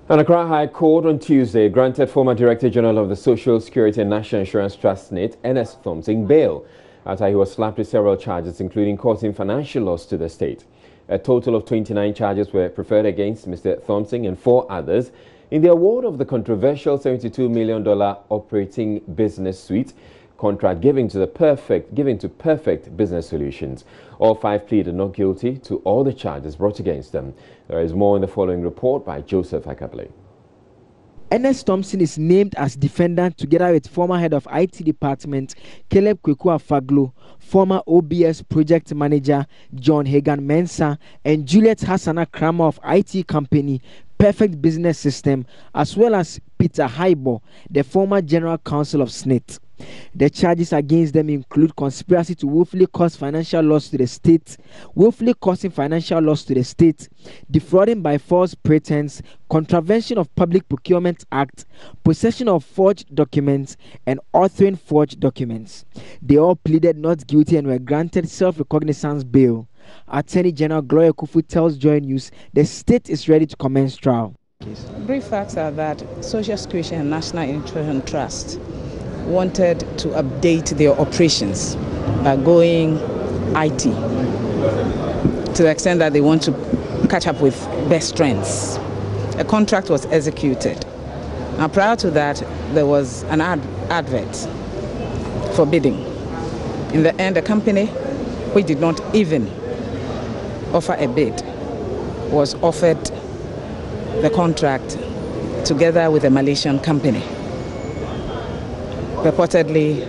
An Accra High Court on Tuesday granted former Director General of the Social Security and National Insurance Trust, NIT, Ernest Thompson, bail after he was slapped with several charges, including causing financial loss to the state. A total of 29 charges were preferred against Mr. Thompson and 4 others in the award of the controversial $72 million operating business suite contract given to Perfect Business Solutions. All 5 pleaded not guilty to all the charges brought against them. There is more in the following report by Joseph Akable. Ernest Thompson is named as defendant together with former head of IT department Caleb Kweku-Afaglo, former OBS project manager John Hagan Mensah, and Juliet Hassana Kramer of IT company Perfect Business System, as well as Peter Haibo, the former general counsel of SNIT. The charges against them include conspiracy to willfully cause financial loss to the state, willfully causing financial loss to the state, defrauding by false pretense, contravention of Public Procurement Act, possession of forged documents, and authoring forged documents. They all pleaded not guilty and were granted self-recognizance bail. Attorney General Gloria Kufu tells Joy News the state is ready to commence trial. Brief facts are that Social Security and National Insurance Trust wanted to update their operations by going IT to the extent that they want to catch up with best trends. A contract was executed. Now, prior to that, there was an advert for bidding. In the end, the company, which did not even offer a bid, was offered the contract together with a Malaysian company, purportedly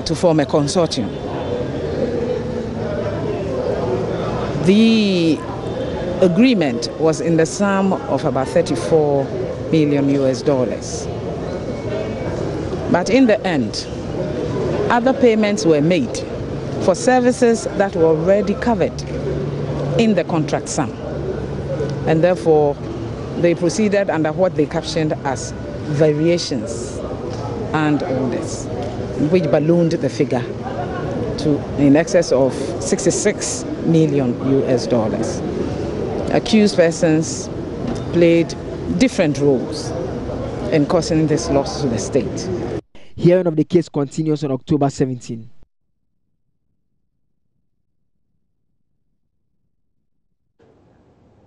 to form a consortium. The agreement was in the sum of about $34 million. But in the end, other payments were made for services that were already covered in the contract sum. And therefore, they proceeded under what they captioned as variations and orders, which ballooned the figure to in excess of $66 million. Accused persons played different roles in causing this loss to the state. Hearing of the case continues on October 17.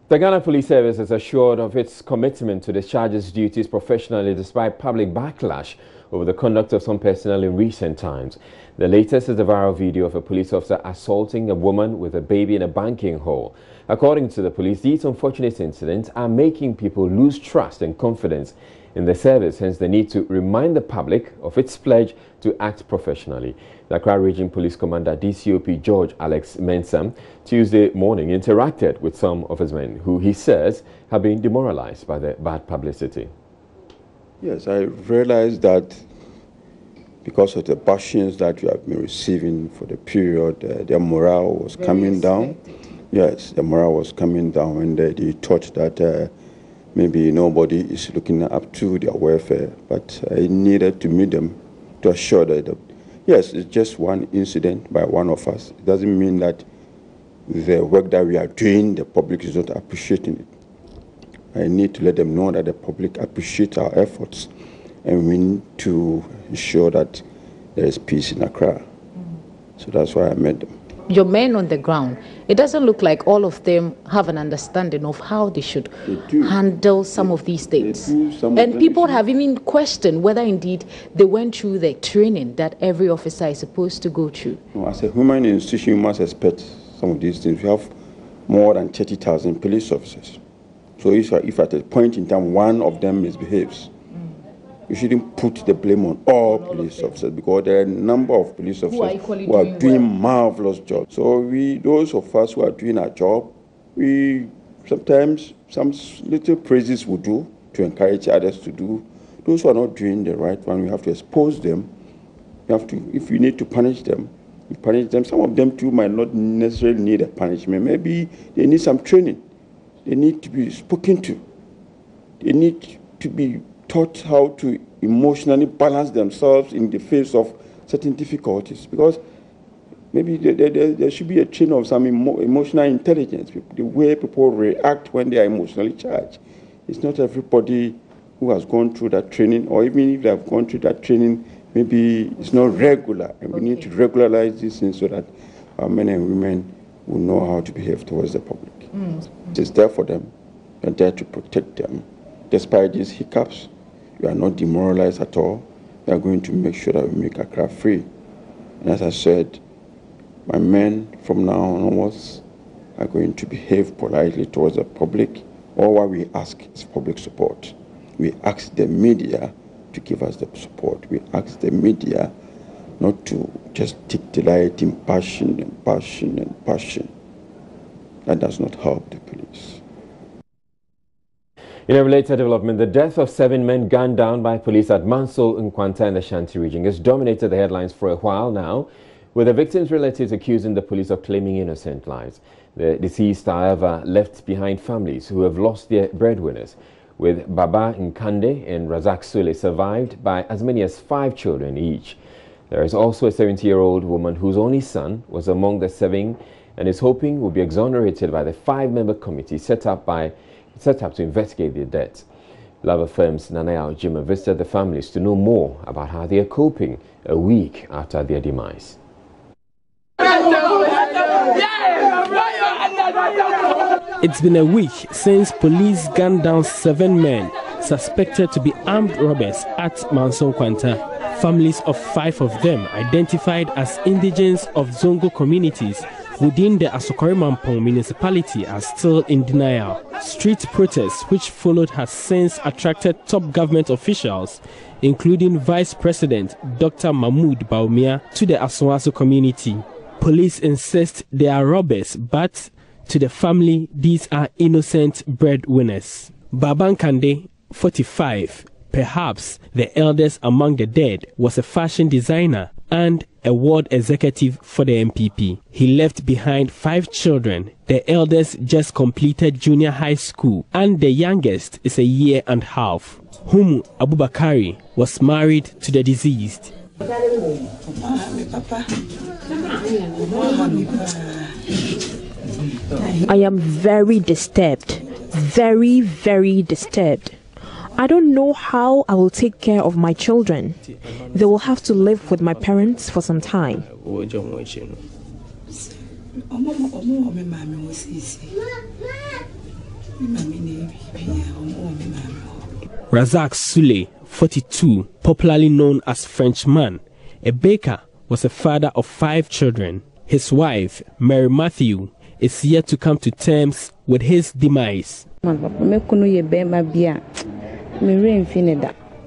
The Ghana Police Service is assured of its commitment to discharge its duties professionally despite public backlash over the conduct of some personnel in recent times. The latest is the viral video of a police officer assaulting a woman with a baby in a banking hall. According to the police, these unfortunate incidents are making people lose trust and confidence in the service, hence the need to remind the public of its pledge to act professionally. The Accra Region Police Commander DCOP George Alex Mensah Tuesday morning interacted with some of his men who he says have been demoralized by the bad publicity. Yes, I realized that because of the bashings that you have been receiving for the period, their morale was coming down. Yes, the morale was coming down, and they thought that maybe nobody is looking up to their welfare. But I needed to meet them to assure that, yes, it's just one incident by one of us. It doesn't mean that the work that we are doing, the public is not appreciating it. I need to let them know that the public appreciates our efforts, and we need to ensure that there is peace in Accra. So that's why I met them. Your men on the ground, it doesn't look like all of them have an understanding of how they should handle some of these things. And people have even questioned whether indeed they went through the training that every officer is supposed to go through. No, as a human institution, you must expect some of these things. We have more than 30,000 police officers. So if at a point in time one of them misbehaves, you shouldn't put the blame on all police officers, because there are a number of police officers who are doing marvelous jobs. So those of us who are doing our job, we sometimes some little praises we do to encourage others to do. Those who are not doing the right one, we have to expose them. You have to, if you need to punish them, you punish them. Some of them too might not necessarily need a punishment. Maybe they need some training. They need to be spoken to. They need to be taught how to emotionally balance themselves in the face of certain difficulties, because maybe there should be a train of some emotional intelligence, the way people react when they are emotionally charged. It's not everybody who has gone through that training, or even if they have gone through that training, maybe it's not regular. And we need to regularize this thing so that our men and women will know how to behave towards the public. It is there for them. We are there to protect them. Despite these hiccups, we are not demoralized at all. We are going to make sure that we make Accra free. And as I said, my men from now onwards are going to behave politely towards the public. All what we ask is public support. We ask the media to give us the support. We ask the media not to just take delight in passion and passion and passion. That does not help the police. In a related development, the death of 7 men gunned down by police at Manso Nkwanta in the Shanti region has dominated the headlines for a while now, with the victims' relatives accusing the police of claiming innocent lives. The deceased, however, left behind families who have lost their breadwinners, with Baba Nkande and Razak Sule survived by as many as 5 children each. There is also a 70-year-old woman whose only son was among the 7 and is hoping will be exonerated by the 5-member committee set up to investigate their deaths. Lava Firm's Nanaya Ojima visited the families to know more about how they are coping a week after their demise. It's been a week since police gunned down 7 men suspected to be armed robbers at Manso Nkwanta. Families of 5 of them, identified as indigents of Zongo communities within the Asokore Mampong municipality, are still in denial. Street protests which followed has since attracted top government officials, including Vice President Dr. Mahmoud Baumia, to the Aswaso community. Police insist they are robbers, but to the family, these are innocent breadwinners. Baba Nkande, 45, perhaps the eldest among the dead, was a fashion designer and a ward executive for the MPP. He left behind 5 children. The eldest just completed junior high school and the youngest is a year and a half. Humu Abubakari was married to the deceased. I am very disturbed, very, very disturbed. I don't know how I will take care of my children. They will have to live with my parents for some time. Razak Sule, 42, popularly known as Frenchman, a baker, was a father of 5 children. His wife, Mary Matthew, is yet to come to terms with his demise. I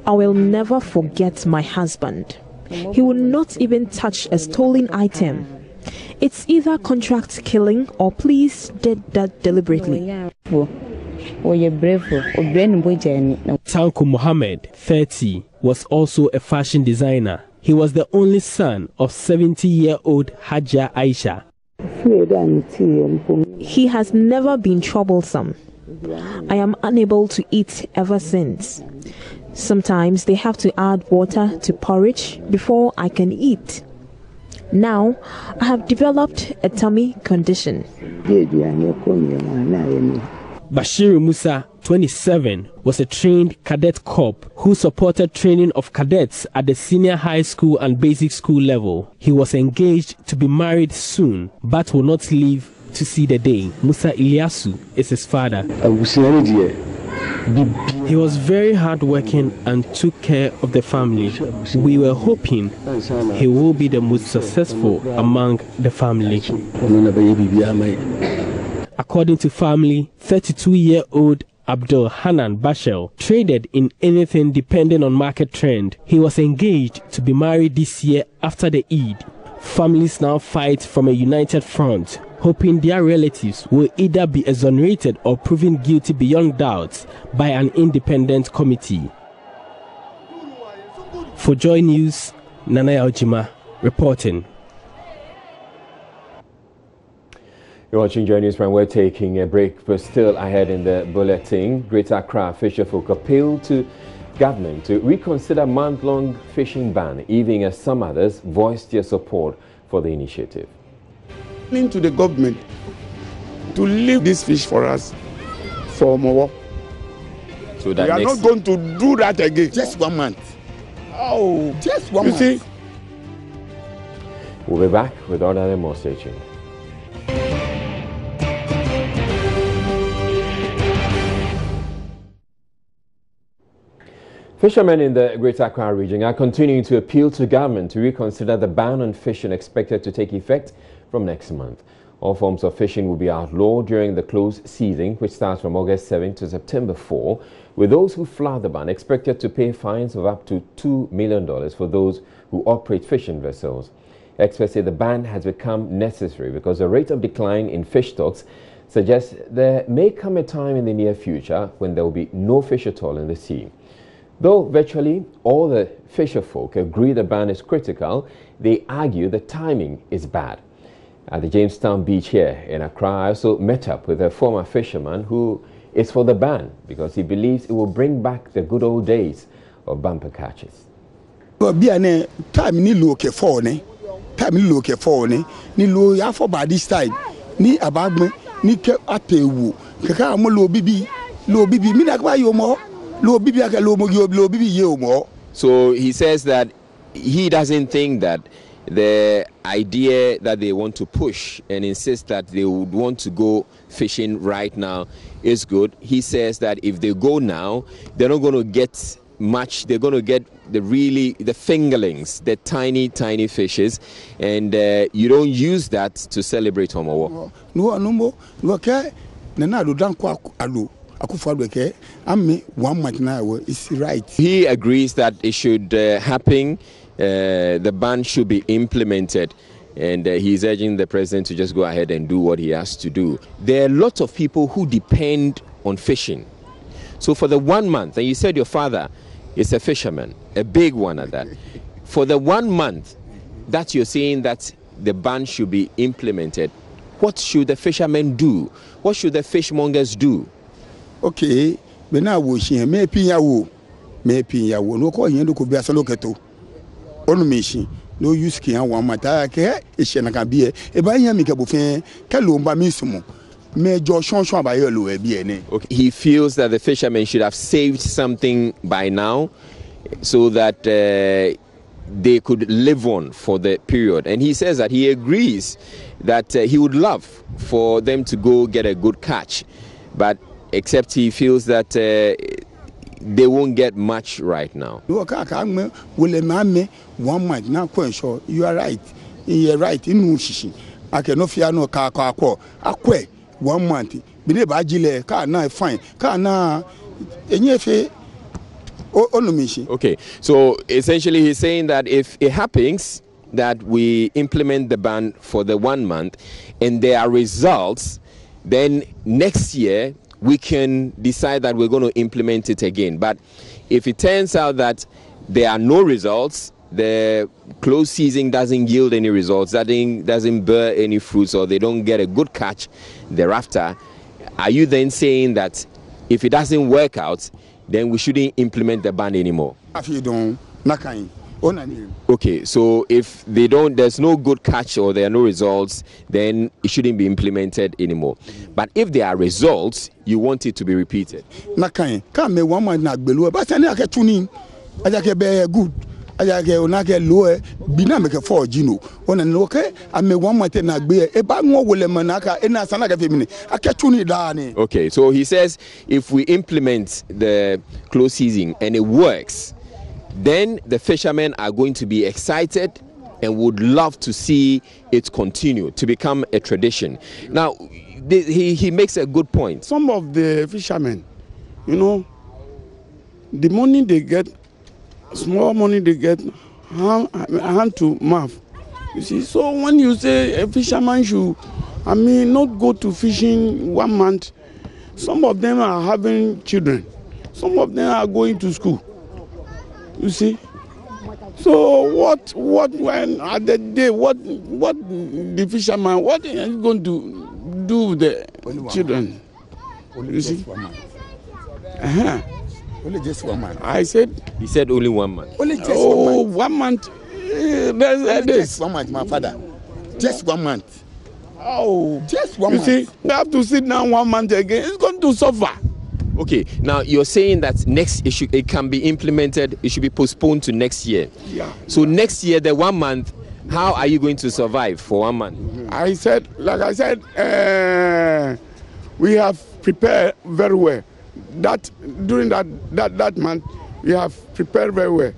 will never forget my husband. He will not even touch a stolen item. It's either contract killing or police did that deliberately. Tanko Mohammed, 30, was also a fashion designer. He was the only son of 70-year-old Haja Aisha. He has never been troublesome. I am unable to eat ever since. Sometimes they have to add water to porridge before I can eat. Now, I have developed a tummy condition. Bashiru Musa, 27, was a trained cadet corp who supported training of cadets at the senior high school and basic school level. He was engaged to be married soon, but will not live to see the day. Musa Ilyasu is his father. He was very hardworking and took care of the family. We were hoping he will be the most successful among the family. According to family, 32-year-old Abdul Hanan Bashel traded in anything depending on market trend. He was engaged to be married this year after the Eid. Families now fight from a united front, hoping their relatives will either be exonerated or proven guilty beyond doubt by an independent committee. For Joy News, Nanaya Ojima reporting. You're watching Joy News, we're taking a break, but still ahead in the bulletin. Greater Accra fisherfolk appeal to government to reconsider month-long fishing ban, even as some others voiced their support for the initiative. To the government to leave this fish for us for more. So that we are not going to do that again. Just 1 month. Oh, just 1 month. You see? We'll be back with all other more. Stay tuned. Fishermen in the Greater Accra region are continuing to appeal to government to reconsider the ban on fishing expected to take effect from next month. All forms of fishing will be outlawed during the close season, which starts from August 7 to September 4, with those who flout the ban expected to pay fines of up to $2 million for those who operate fishing vessels. Experts say the ban has become necessary because the rate of decline in fish stocks suggests there may come a time in the near future when there will be no fish at all in the sea. Though virtually all the fisher folk agree the ban is critical, they argue the timing is bad. At the Jamestown beach here in Accra, I also met up with a former fisherman who is for the ban because he believes it will bring back the good old days of bumper catches. Time ni loke for ni lo ya for by this time ni abagme ni ke apewu kaka mo lo bibi mi na kwa yo mo lo bibi aka lo mo bibi ye o mo. So he says that he doesn't think that the idea that they want to push and insist that they would want to go fishing right now is good. He says that if they go now, they're not going to get much. They're going to get the fingerlings, the tiny fishes, and you don't use that to celebrate Homowo. No, okay. Nana do dan kwa alo. Amme 1 month now is right. He agrees that it should happen. The ban should be implemented, and he's urging the president to just go ahead and do what he has to do. There are lots of people who depend on fishing. So for the 1 month, and you said your father is a fisherman, a big one at that. For the 1 month that you're saying that the ban should be implemented, what should the fishermen do? What should the fishmongers do? Okay, but now we see me pinya wo no ko yen do ko bia so loketo onu meshi no use kian 1 month ke e she na ka bia e ba yan mi ke bofin ke lo mba mi sumo me jo shonshon abaye lo e bia ni. Okay, he feels that the fishermen should have saved something by now so that they could live on for the period, and he says that he agrees that he would love for them to go get a good catch, but except he feels that they won't get much right now. You are right. You are right. In Mushishi, I cannot fear no car. 1 month. Believe Agile, car now fine. Car now, okay, so essentially he's saying that if it happens that we implement the ban for the 1 month and there are results, then next year we can decide that we're going to implement it again. But if it turns out that there are no results, the close season doesn't yield any results, doesn't bear any fruits, or they don't get a good catch thereafter, are you then saying that if it doesn't work out, then we shouldn't implement the ban anymore? Okay, so if there's no good catch or there are no results, then it shouldn't be implemented anymore. But if there are results, you want it to be repeated. Good. Ayake loe bina meke for Gino. Ona okay, ame 1 month na gbe e ba nwo wole manaka e na sana ka femini. Aketuni dani. Okay, so he says if we implement the close season and it works, then the fishermen are going to be excited and would love to see it continue to become a tradition. Now, he makes a good point. Some of the fishermen, the money they get, small money they get, hand to mouth. You see, so when you say a fisherman should, not go to fishing 1 month, some of them are having children. Some of them are going to school. You see? So what when at the day, what the fisherman, what are you going to do with the children? You see? Only just 1 month. He said only 1 month. Only just 1 month. 1 month. Just 1 month, my father. Just 1 month. Oh, just 1 month. You see, we have to sit down 1 month again. It's going to suffer. Okay, now you're saying that it can be implemented, it should be postponed to next year. Yeah. So next year, the 1 month, how are you going to survive for 1 month? I said, we have prepared very well. That during that month, we have prepared very well.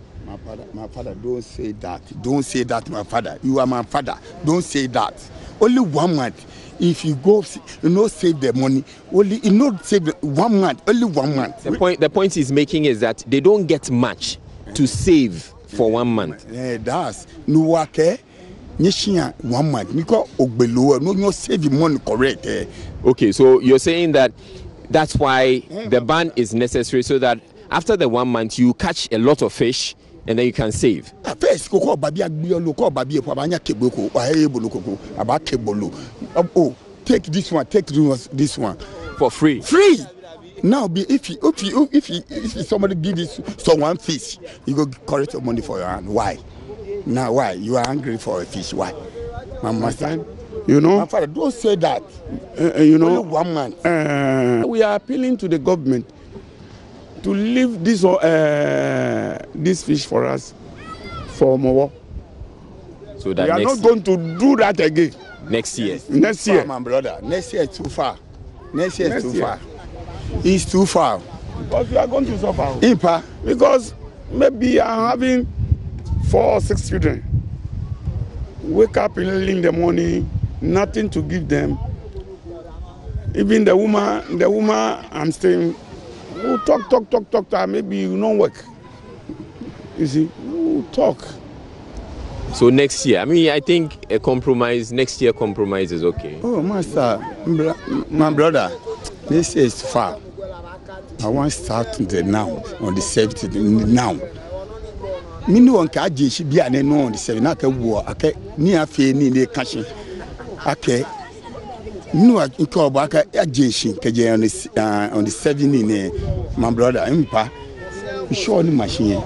My father, don't say that. Don't say that, my father. You are my father. Don't say that. Only 1 month. If you go, save the money. Only save the 1 month. Only 1 month. The point he's making is that they don't get much to save for 1 month. That's no work. 1 month. No save money correct. Okay, so you're saying that that's why the ban is necessary, so that after the 1 month you catch a lot of fish and then you can save. First, take this one, take this one for free. Free. Now, if somebody give this someone fish, you go collect your money for your hand. Why? Now, why? You are hungry for a fish. Why? My son, my father, don't say that. Only 1 month. We are appealing to the government to leave this fish for us for more. So that we are not going to do that again. Next year. Next year, my brother. Next year is too far. Next year is too far. It's too far. Because we are going to suffer. Impa. Because maybe I'm having 4 or 6 children. Wake up early in the morning, nothing to give them. Even the woman I'm staying, we'll talk. Maybe you don't work. You see, we'll talk. So next year, I think next year compromise is okay. Oh, master, my brother, this is far. I want to start now, on the 7th, now. Me no one can be on the 7th, I can walk, near Fanny, near Cashin. Okay. No, I can call back a Jason, on the 7th, my brother, Impa. Show the machine.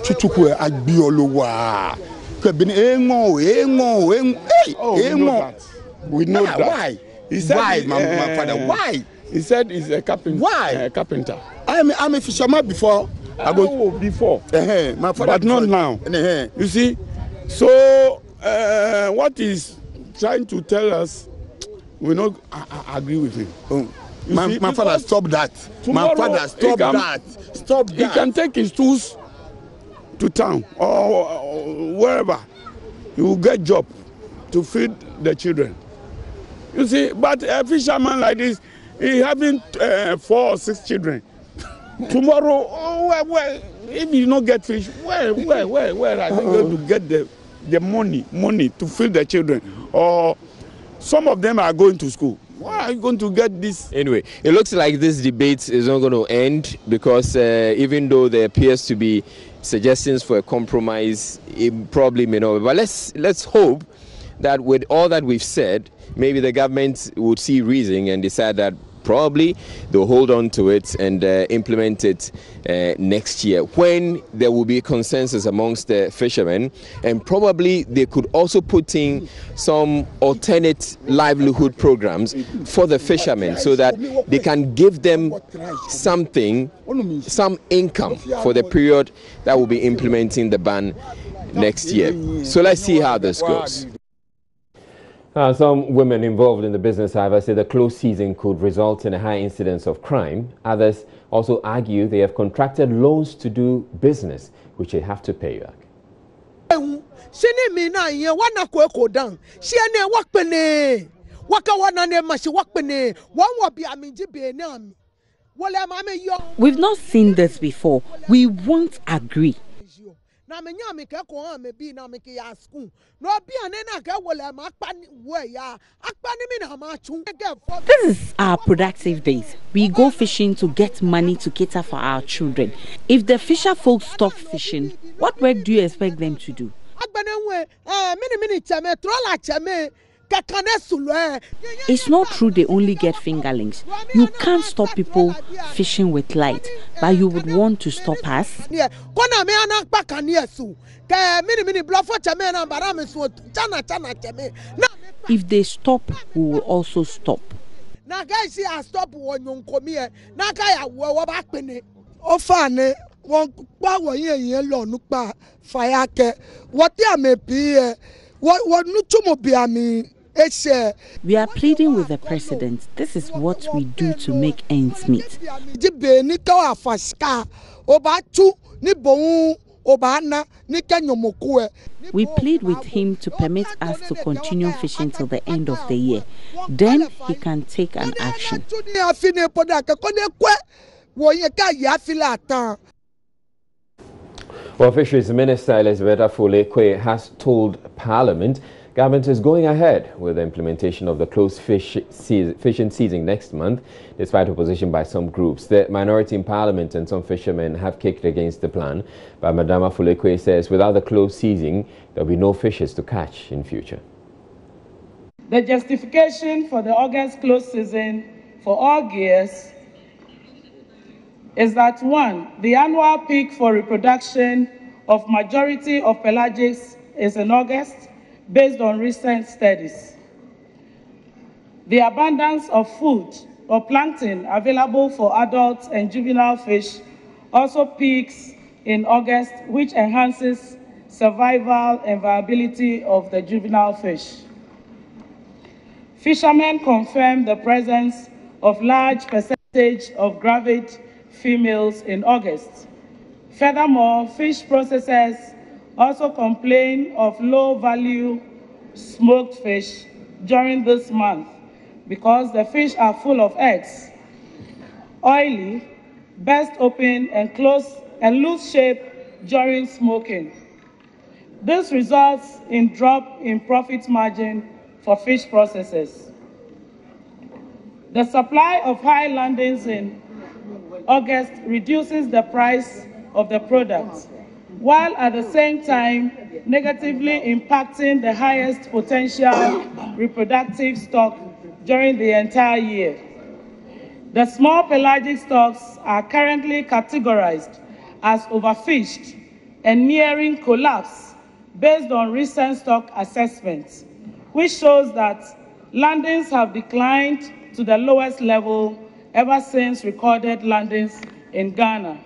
Chuchu, I'd be all over. We know that. Why? He said, why, my father? Why? He said he's a carpenter. Why? Carpenter. I'm a fisherman before. Before. My father, but not now. You see, so what he's trying to tell us, we not agree with him. My father, stop that. My father, stop that. Stop that. He can take his tools to town or wherever. He will get job to feed the children. You see, but a fisherman like this, he having 4 or 6 children. Tomorrow, if you don't get fish, where are you going to get the money to feed the children? Or some of them are going to school. Where are you going to get this? Anyway, it looks like this debate is not going to end because even though there appears to be suggestions for a compromise, it probably may not. But let's hope that with all that we've said, maybe the government would see reason and decide that probably they'll hold on to it and implement it next year, when there will be consensus amongst the fishermen, and probably they could also put in some alternate livelihood programs for the fishermen so that they can give them some income for the period that will be implementing the ban next year. So let's see how this goes. Some women involved in the business, however, say the close season could result in a high incidence of crime. Others also argue they have contracted loans to do business, which they have to pay back. We've not seen this before. We won't agree. This is our productive days. We go fishing to get money to cater for our children. If the fisher folks stop fishing, what work do you expect them to do? It's not true they only get fingerlings. You can't stop people fishing with light, but you would want to stop us? If they stop, we will also stop. na guy see a stop won yon komi e na guy wo ba pene o fa ne won pa wo yen lo nu pa fire ke what am be what nu tumo bi ami. We are pleading with the president. This is what we do to make ends meet. We plead with him to permit us to continue fishing till the end of the year. Then he can take an action. Well, Fisheries Minister Elizabeth Afulekwe has told Parliament government is going ahead with the implementation of the closed fishing season next month, despite opposition by some groups. The minority in Parliament and some fishermen have kicked against the plan, but Madam Afulekwe says without the closed season, there will be no fishes to catch in future. The justification for the August closed season for all gears is that 1, the annual peak for reproduction of majority of pelagics is in August, based on recent studies. The abundance of food or plankton available for adult and juvenile fish also peaks in August, which enhances survival and viability of the juvenile fish. Fishermen confirm the presence of large percentage of gravid females in August. Furthermore, fish processors also complain of low-value smoked fish during this month because the fish are full of eggs, oily, burst open and close and loose shape during smoking. This results in drop in profit margin for fish processors. The supply of high landings in August reduces the price of the product, while at the same time negatively impacting the highest potential reproductive stock during the entire year. The small pelagic stocks are currently categorized as overfished and nearing collapse based on recent stock assessments, which shows that landings have declined to the lowest level ever since recorded landings in Ghana.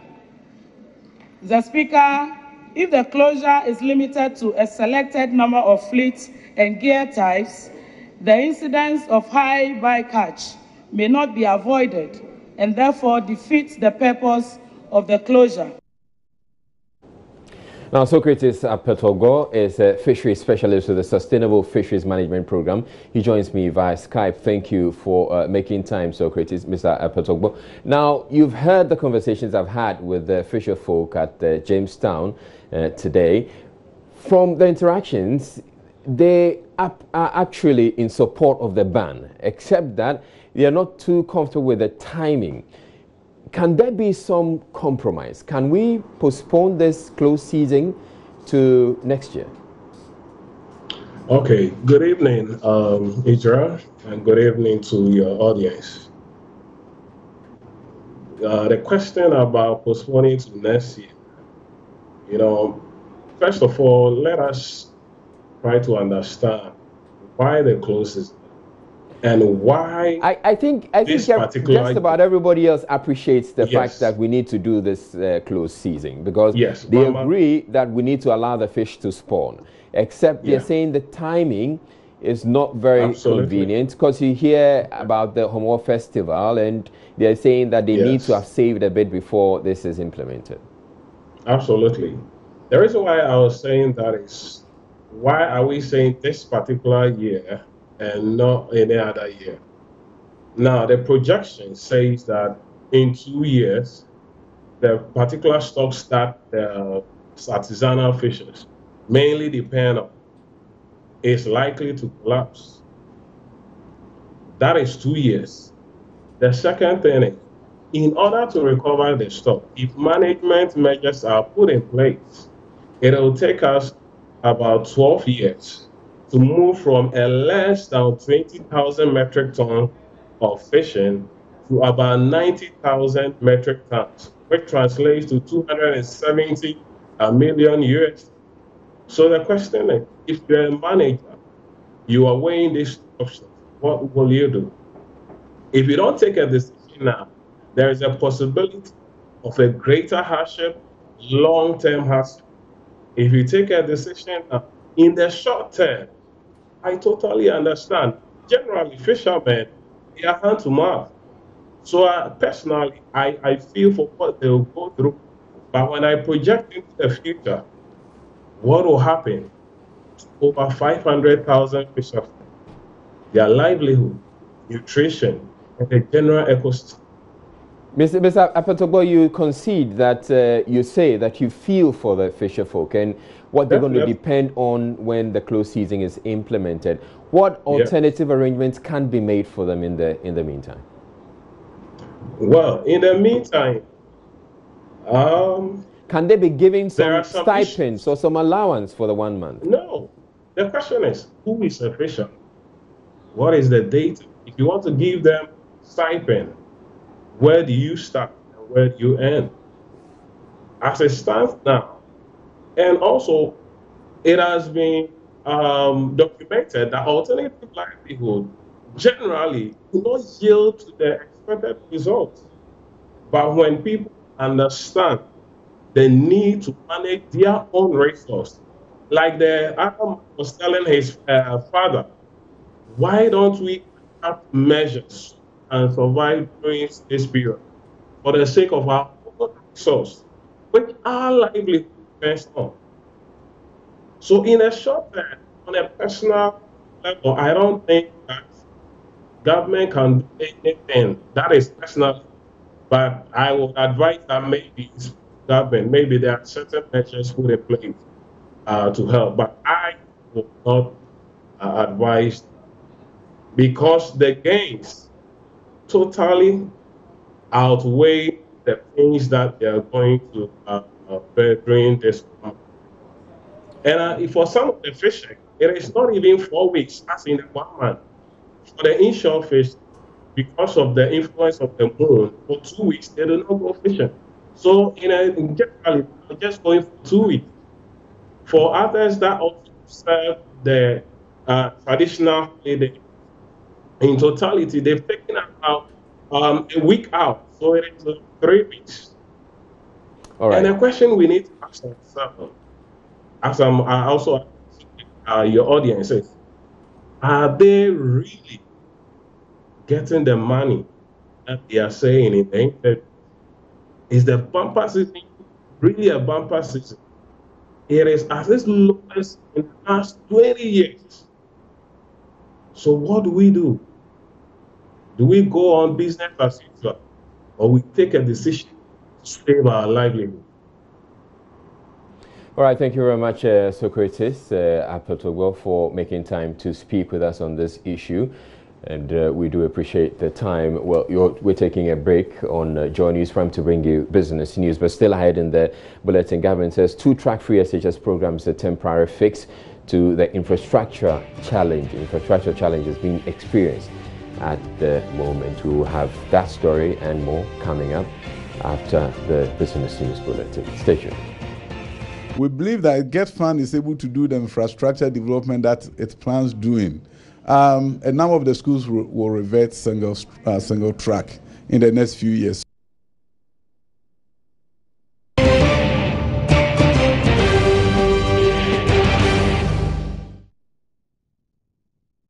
The Speaker, if the closure is limited to a selected number of fleets and gear types, the incidence of high bycatch may not be avoided and therefore defeats the purpose of the closure. Now, Socrates Apetogo is a fisheries specialist with the Sustainable Fisheries Management Program. He joins me via Skype. Thank you for making time, Socrates, Mr. Apetogo. Now, you've heard the conversations I've had with the fisher folk at Jamestown today. From the interactions, they are actually in support of the ban, except that they are not too comfortable with the timing. Can there be some compromise? Can we postpone this closed season to next year? Okay, good evening, Ijra, and good evening to your audience. The question about postponing to next year, first of all, let us try to understand why the closed season. And why I think just about everybody else appreciates the fact that we need to do this closed season, because they agree that we need to allow the fish to spawn, except they're saying the timing is not very convenient, because you hear about the Homo Festival and they're saying that they need to have saved a bit before this is implemented. Absolutely. The reason why I was saying that is, why are we saying this particular year and not any other year? Now, the projection says that in 2 years, the particular stocks that the artisanal fishers mainly depend on is likely to collapse. That is 2 years. The second thing is, in order to recover the stock, if management measures are put in place, it will take us about 12 years to move from a less than 20,000 metric tons of fishing to about 90,000 metric tons, which translates to 270 million US. So the question is, if you're a manager, you are weighing these options, what will you do? If you don't take a decision now, there is a possibility of a greater hardship, long-term hardship. If you take a decision now, in the short term, I totally understand. Generally, fishermen, they are hand to mouth. So personally, I feel for what they will go through. But when I project into the future, what will happen to over 500,000 fishermen, their livelihood, nutrition, and the general ecosystem? Mr. Apatogbo, you concede that you say that you feel for the fisher folk and what they're going to depend on when the close season is implemented. What alternative arrangements can be made for them in the meantime? Well, in the meantime, can they be given some stipends or some allowance for the 1 month? No. The question is, who is a fisher? What is the data? If you want to give them stipend, where do you start and where do you end? As it stands now, and also it has been documented that alternative livelihood generally do not yield to the expected results. But when people understand the need to manage their own resources, like the Adam was telling his father, why don't we have measures and survive during this period for the sake of our own resources, which our livelihood depends on? So in a short term, on a personal level, I don't think that government can do anything. That is personal. But I would advise that maybe it's government, maybe there are certain measures put in place to help. But I would not advise, because the gains totally outweigh the things that they are going to bear during this month. And for some of the fishing, it is not even 4 weeks, as in 1 month. For the inshore fish, because of the influence of the moon, for 2 weeks, they do not go fishing. So in generally, they're just going for 2 weeks. For others that also serve the traditional holiday, in totality, they've taken about a week out. So it is 3 weeks. All right. And the question we need to ask ourselves, as I'm also your audience, is, are they really getting the money that they are saying in the interview? Is the bumper season really a bumper season? It is at its lowest in the last 20 years. So what do we do? Do we go on business as usual, or we take a decision to save our livelihood? All right, thank you very much, Socrates Apatogbo, for making time to speak with us on this issue. And we do appreciate the time. Well, we're taking a break on Joy News Prime to bring you business news, but still ahead in the bulletin, government says 2 track-free SHS programs is a temporary fix to the infrastructure challenge. Infrastructure challenges being experienced at the moment. We will have that story and more coming up after the business news bulletin. Stay tuned. We believe that GET Fund is able to do the infrastructure development that it plans doing. A number of the schools will revert single track in the next few years.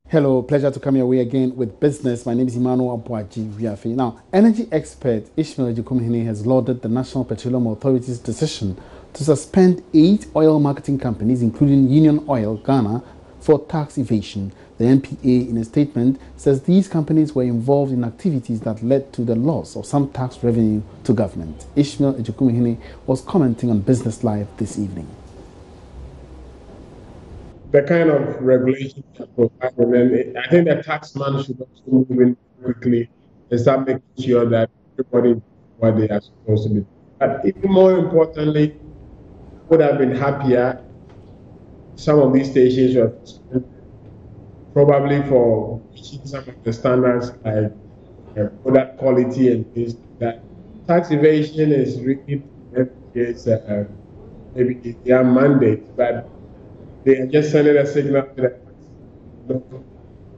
Hello, pleasure to come your way again with business. My name is Emmanuel Abuaji. Now, energy expert Ishmael Ejikumihene has lauded the National Petroleum Authority's decision to suspend 8 oil marketing companies, including Union Oil Ghana, for tax evasion. The NPA, in a statement, says these companies were involved in activities that led to the loss of some tax revenue to government. Ishmael Ejikumihene was commenting on Business Live this evening. The kind of regulations are provided, and I think the taxman should also move in quickly and start making sure that everybody does what they are supposed to be. But even more importantly, would have been happier some of these stations were probably for reaching some of the standards like product quality and things like that. Tax evasion is really maybe their mandate, but they are just sending a signal that don't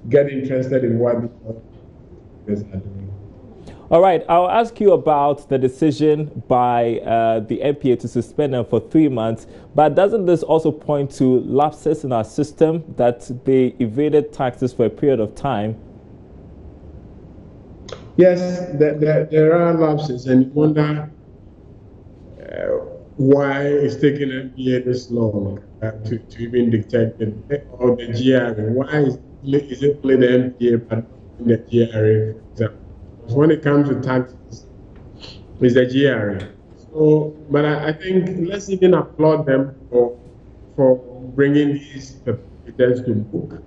get interested in what companies are doing. All right, I'll ask you about the decision by the NPA to suspend them for 3 months, but doesn't this also point to lapses in our system, that they evaded taxes for a period of time? Yes, there are lapses, and you wonder why it's taking NPA this long to even detect it, or the GRA. Why is it only the NPA but not the GRA, for example? Because when it comes to taxes, it's the GRA. So, but I think let's even applaud them for bringing these perpetrators to book.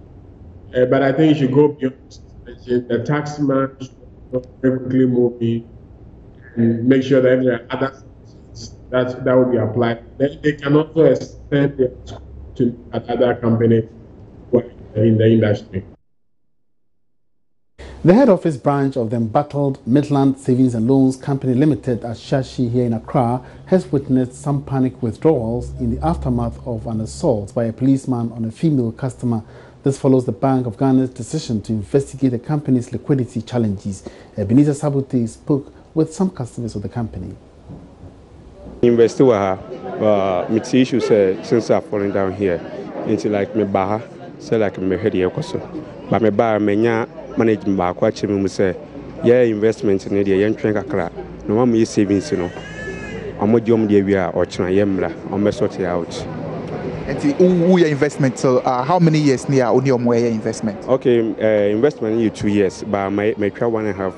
But I think you should go beyond suspension. The taxman should very quickly move in and make sure that there are other that will be applied. Then they can also extend it to other companies in the industry. The head office branch of the embattled Midland Savings and Loans Company Limited at Shashi here in Accra has witnessed some panic withdrawals in the aftermath of an assault by a policeman on a female customer. This follows the Bank of Ghana's decision to investigate the company's liquidity challenges. Ebenezer Sabote spoke with some customers of the company. Investor with issues since I've fallen down here into like me baha say like me head here but me bar menya management back watch me say yeah investment in the young train kakra no one me savings no I'm jom dey we are or china yemla I'm sort it out. And who your investment, so how many years near only your more investment? Okay, investment in 2 years, but my 1.5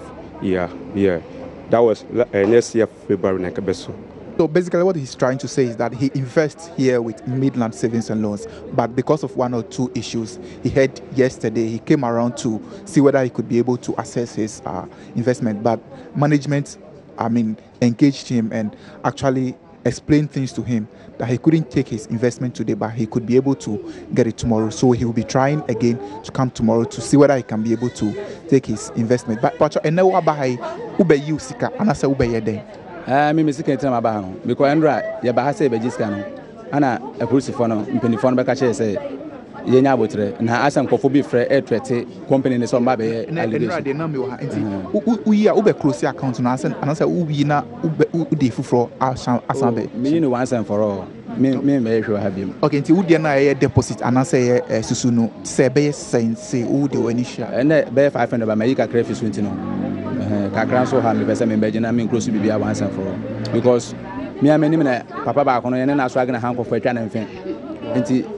year. That was next year February next. So basically what he's trying to say is that he invests here with Midland Savings and Loans, but because of 1 or 2 issues he had yesterday, he came around to see whether he could be able to assess his investment. But management, engaged him and actually explained things to him that he couldn't take his investment today, but he could be able to get it tomorrow. So he will be trying again to come tomorrow to see whether he can be able to take his investment. But and now ube you sika anasa ube yeden. Me misika tema ba no because Andra ya ba say be jiska no ana a police for no mpenifo no be ka che say yenya abotre na asam kofo bi frɛ etwete company ne so mba be allegation. Na me wa enti uya ube close account na anasa ubi na ube fufro asambe. Me no once and for all. Me sure have him. Okay, enti udi na ye deposit anasa ye susu no se be sense udi wani sha. And be 500 ba me ka credit fisu enti no. Kakran so ha me pese me be na me close bibia once and for all. Because me amani me na papa ba kono ye na so agna hanko for atwa na mfe.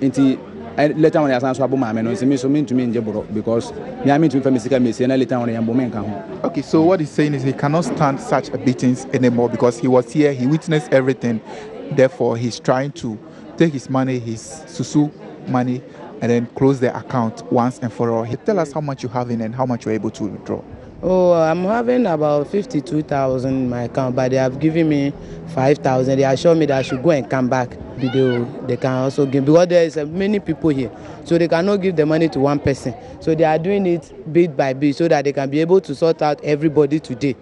Enti later on yasan so abo ma me no nsi me so me ntumi nje boro because me am ntumi fa me sika me se na later on yambo me nka ho. Okay, so what he's saying is he cannot stand such beatings anymore because he was here, he witnessed everything. Therefore, he's trying to take his money, his susu money, and then close the account once and for all. He tell us how much you have in and how much you're able to withdraw. Oh, I'm having about 52,000 in my account, but they have given me 5,000. They assured me that I should go and come back. They can also give, because there is many people here, so they cannot give the money to one person. So they are doing it bit by bit so that they can be able to sort out everybody today.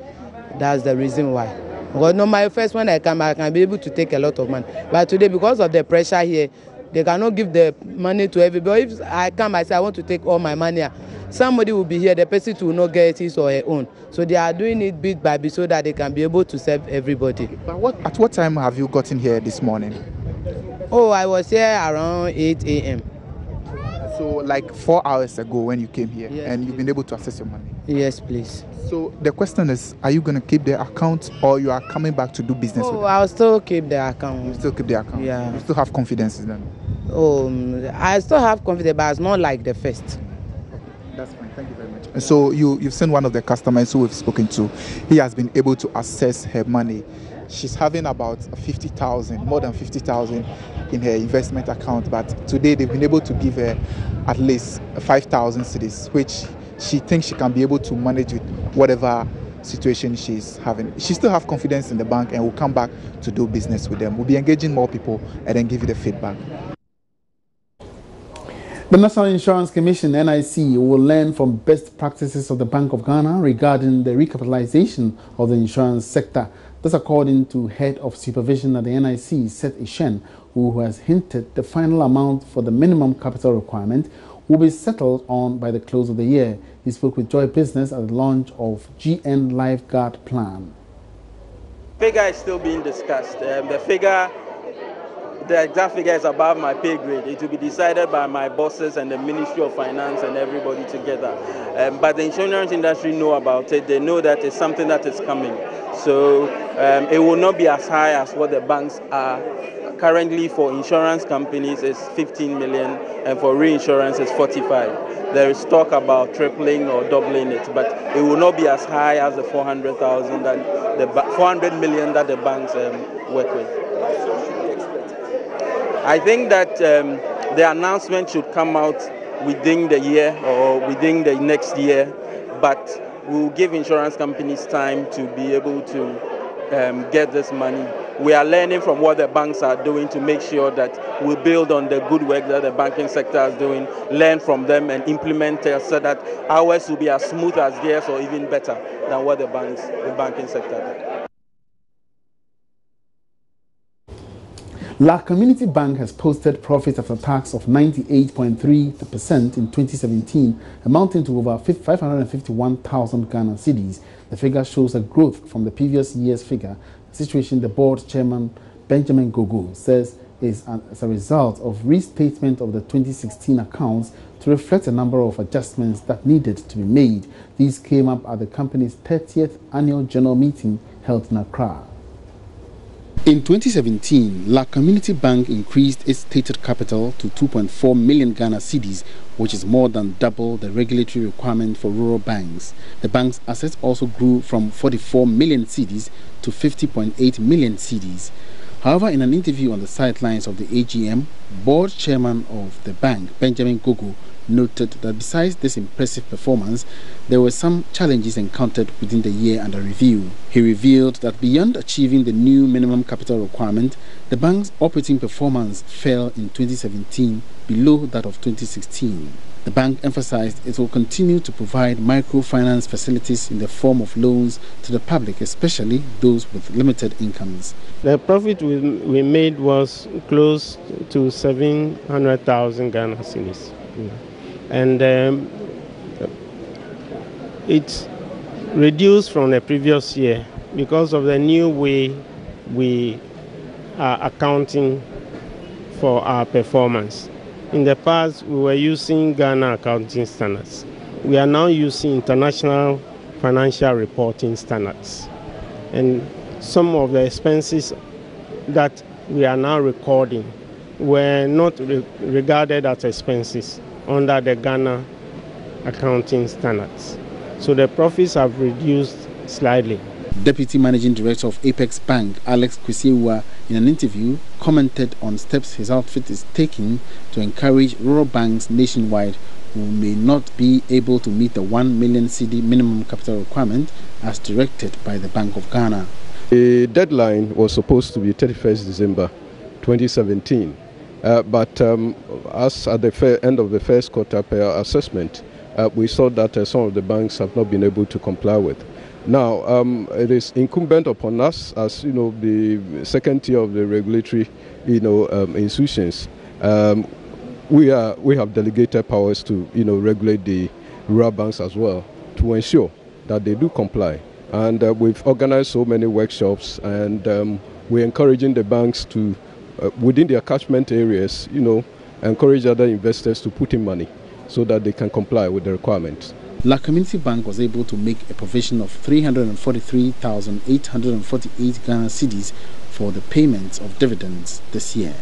That's the reason why. Because normally first when I come back, I can be able to take a lot of money. But today, because of the pressure here, they cannot give the money to everybody. If I come, I say I want to take all my money, somebody will be here, the person will not get his or her own. So they are doing it bit by bit so that they can be able to serve everybody. But at what time have you gotten here this morning? Oh, I was here around 8 a.m. So like 4 hours ago when you came here, yes, and you've been able to access your money? Yes, please. So the question is, are you going to keep the account or you are coming back to do business with them? I'll still keep the account. You still keep the account? Yeah. You still have confidence in them? Oh, I still have confidence, but it's not like the first. That's fine. Thank you very much. So you've seen one of the customers who we've spoken to. He has been able to access her money. She's having about 50,000, more than 50,000 in her investment account. But today they've been able to give her at least 5,000 cedis, which she thinks she can be able to manage with whatever situation she's having. She still has confidence in the bank and will come back to do business with them. We'll be engaging more people and then give you the feedback. The National Insurance Commission, NIC, will learn from best practices of the Bank of Ghana regarding the recapitalization of the insurance sector. This according to Head of Supervision at the NIC, Seth Ishen, who has hinted the final amount for the minimum capital requirement will be settled on by the close of the year. He spoke with Joy Business at the launch of GN Lifeguard Plan. Figure is still being discussed. The exact figure is above my pay grade. It will be decided by my bosses and the Ministry of Finance and everybody together. But the insurance industry know about it. They know that it's something that is coming. So it will not be as high as what the banks are. Currently for insurance companies it's 15 million and for reinsurance it's 45. There is talk about tripling or doubling it, but it will not be as high as the 400,000 that the 400 million that the banks work with. I think that the announcement should come out within the year or within the next year, but we'll give insurance companies time to be able to get this money. We are learning from what the banks are doing to make sure that we build on the good work that the banking sector is doing, learn from them and implement it so that ours will be as smooth as theirs or even better than what the banking sector did. La Community Bank has posted profits after tax of 98.3% in 2017, amounting to over 551,000 Ghana cedis. The figure shows a growth from the previous year's figure, a situation the board chairman Benjamin Gogo says is as a result of restatement of the 2016 accounts to reflect a number of adjustments that needed to be made. These came up at the company's 30th annual general meeting held in Accra. In 2017, La Community Bank increased its stated capital to 2.4 million Ghana cedis, which is more than double the regulatory requirement for rural banks. The bank's assets also grew from 44 million cedis to 50.8 million cedis. However, in an interview on the sidelines of the AGM, board chairman of the bank, Benjamin Gogo, noted that besides this impressive performance, there were some challenges encountered within the year under review. He revealed that beyond achieving the new minimum capital requirement, the bank's operating performance fell in 2017 below that of 2016. The bank emphasized it will continue to provide microfinance facilities in the form of loans to the public, especially those with limited incomes. The profit we made was close to 700,000 Ghana cedis. And it reduced from the previous year because of the new way we are accounting for our performance. In the past, we were using Ghana accounting standards. We are now using international financial reporting standards. And some of the expenses that we are now recording were not regarded as expenses under the Ghana accounting standards. So the profits have reduced slightly. Deputy Managing Director of Apex Bank, Alex Kwesiwa, in an interview, commented on steps his outfit is taking to encourage rural banks nationwide who may not be able to meet the 1 million cedi minimum capital requirement as directed by the Bank of Ghana. The deadline was supposed to be 31st December 2017. But as at the end of the first quarter per our assessment, we saw that some of the banks have not been able to comply with. Now, it is incumbent upon us, as the second tier of the regulatory, institutions. We have delegated powers to, regulate the rural banks as well to ensure that they do comply. And we've organized so many workshops, and we're encouraging the banks to, within their catchment areas, encourage other investors to put in money so that they can comply with the requirements. La Community Bank was able to make a provision of 343,848 Ghana cedis for the payments of dividends this year.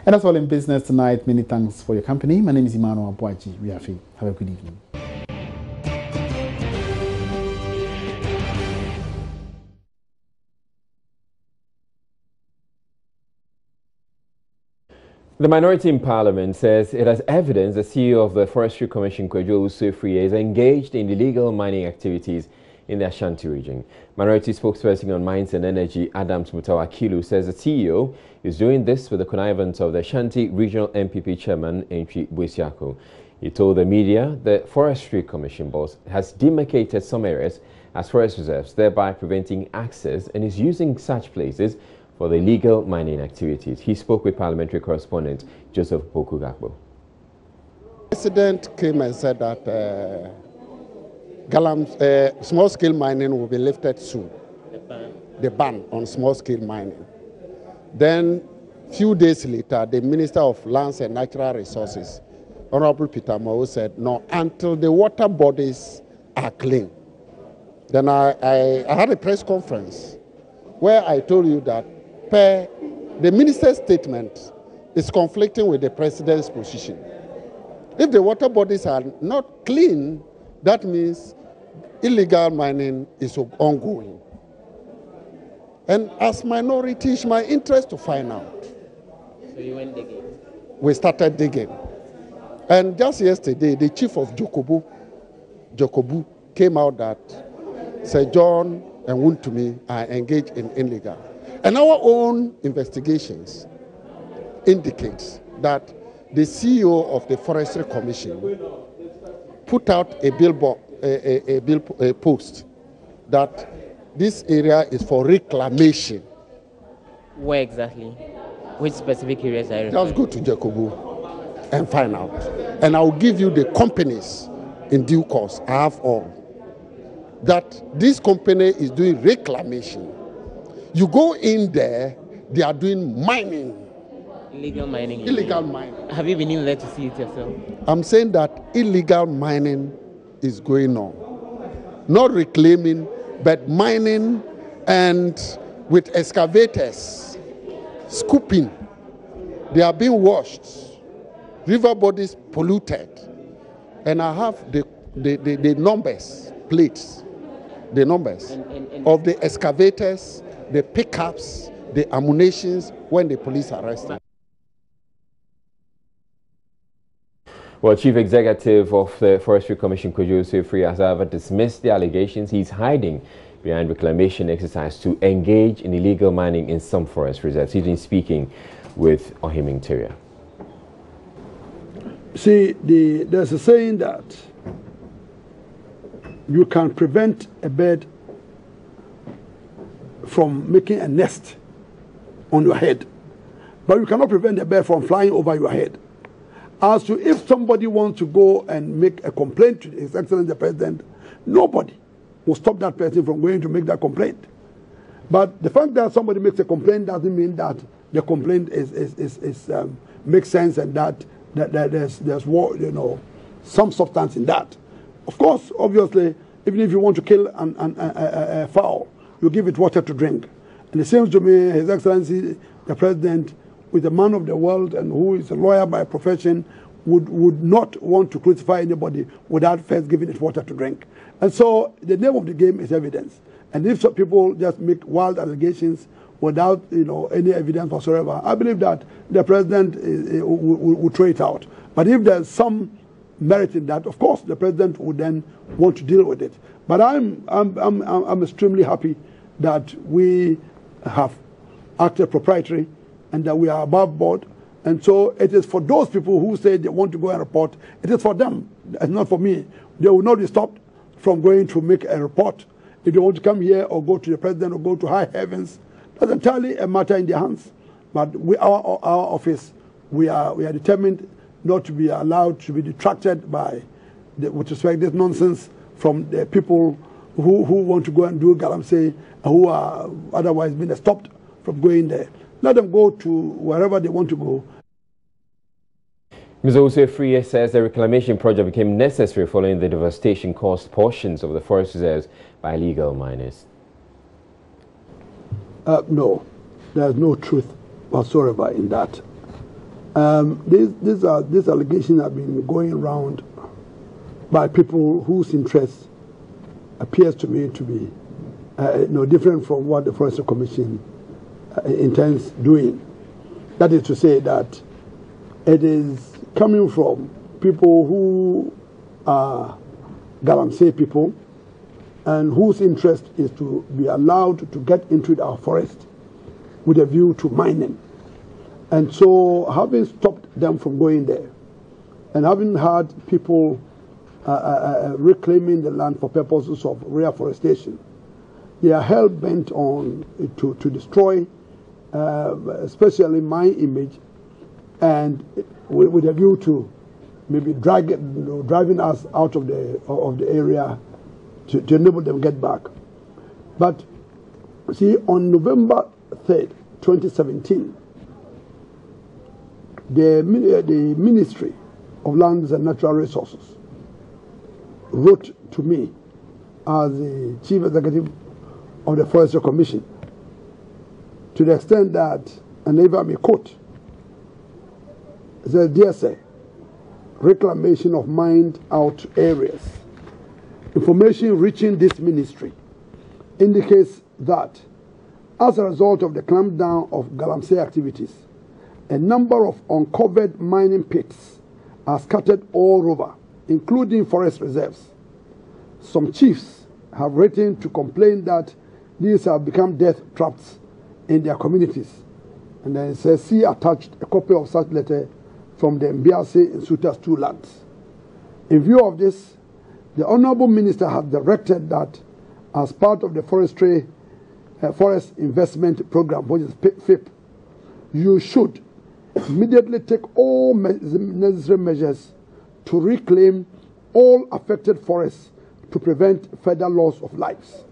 And that's all in business tonight. Many thanks for your company. My name is Emmanuel Abuaji. Riafi. Have a good evening. The minority in Parliament says it has evidence the CEO of the Forestry Commission, Kwadwo Owusu-Afriyie, is engaged in illegal mining activities in the Ashanti region. Minority spokesperson on Mines and Energy, Adams Mutawakilu, says the CEO is doing this with the connivance of the Ashanti Regional MPP Chairman, Entwi Bwesiako. He told the media the Forestry Commission boss has demarcated some areas as forest reserves, thereby preventing access, and is using such places for the illegal mining activities. He spoke with parliamentary correspondent Joseph Boku-Gakpo. President came and said that small-scale mining will be lifted soon. The ban on small-scale mining. Then, few days later, the Minister of Lands and Natural Resources, Honorable Peter Mao, said, no, until the water bodies are clean. Then I had a press conference where I told you that the minister's statement is conflicting with the president's position. If the water bodies are not clean, that means illegal mining is ongoing. And as minority, it's my interest to find out. So you went digging? We started digging. And just yesterday, the chief of Jokobu came out that Sir John and Wuntumi are engaged in illegal. And our own investigations indicate that the CEO of the Forestry Commission put out a billboard, a post that this area is for reclamation. Where exactly? Which specific areas are you? Just go to Jokobu and find out. And I'll give you the companies in due course. I have all. That this company is doing reclamation. You go in there, they are doing mining. Illegal mining. Illegal mining. Have you been in there to see it yourself? I'm saying that illegal mining is going on. Not reclaiming, but mining, and with excavators, scooping. They are being washed. River bodies polluted. And I have the numbers, plates, the numbers of the excavators, the pickups, the ammunitions when the police arrested. Well, Chief Executive of the Forestry Commission, Kojo Osei-Afiri, has however dismissed the allegations he's hiding behind reclamation exercise to engage in illegal mining in some forest reserves. He's been speaking with Ohiming Teria. See, there's a saying that you can prevent a bird from making a nest on your head, but you cannot prevent a bird from flying over your head. As to if somebody wants to go and make a complaint to His Excellency the President, nobody will stop that person from going to make that complaint. But the fact that somebody makes a complaint doesn't mean that the complaint makes sense and that there's some substance in that. Of course, obviously, even if you want to kill a fowl, you give it water to drink. And it seems to me His Excellency the President, with a man of the world and who is a lawyer by profession, would not want to crucify anybody without first giving it water to drink. And so the name of the game is evidence. And if some people just make wild allegations without any evidence whatsoever, I believe that the President will throw it out. But if there's some merit in that, of course the President would then want to deal with it. But I'm extremely happy that we have acted proprietary and that we are above board. And so it is for those people who say they want to go and report, it is for them, it's not for me. They will not be stopped from going to make a report. If they want to come here or go to the President or go to high heavens, that's entirely a matter in their hands. But our office, we are determined not to be allowed to be detracted by, with respect to this nonsense from the people who want to go and do galamsey, who are otherwise being stopped from going there. Let them go to wherever they want to go. Ms. Osei-Afiri says the reclamation project became necessary following the devastation caused portions of the forest reserves by illegal miners. No, there's no truth whatsoever in that. These allegations have been going around by people whose interest appears to me to be no different from what the Forestry Commission intends doing. That is to say that it is coming from people who are galamsey people and whose interest is to be allowed to get into our forest with a view to mining. And so having stopped them from going there and having had people reclaiming the land for purposes of reforestation, they are hell-bent on to destroy especially my image, and with a view to maybe driving us out of the area to enable them get back. But see, on November 3rd, 2017, the Ministry of Lands and Natural Resources wrote to me as the Chief Executive of the Forestry Commission, to the extent that, and if I may quote, it says, "Dear Sir, reclamation of mined out areas. Information reaching this ministry indicates that as a result of the clampdown of Galamsey activities, a number of uncovered mining pits are scattered all over, including forest reserves. Some chiefs have written to complain that these have become death traps in their communities." And then it says, "See attached a copy of such letter from the Mbiase and Sutas 2 lands. In view of this, the Honorable Minister has directed that as part of the Forest Investment Program, which is FIP, you should immediately take all necessary measures to reclaim all affected forests to prevent further loss of lives."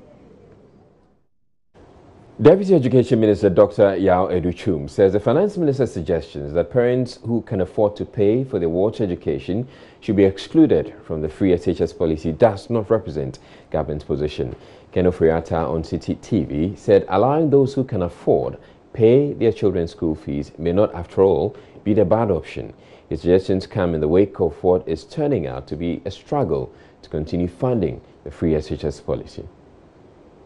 Deputy Education Minister Dr. Yao Edu-Chum says the Finance Minister's suggestions that parents who can afford to pay for their water education should be excluded from the free SHS policy does not represent government's position. Ken Ofriata on City TV said allowing those who can afford pay their children's school fees may not, after all, be the bad option. His suggestions come in the wake of what is turning out to be a struggle to continue funding the free SHS policy.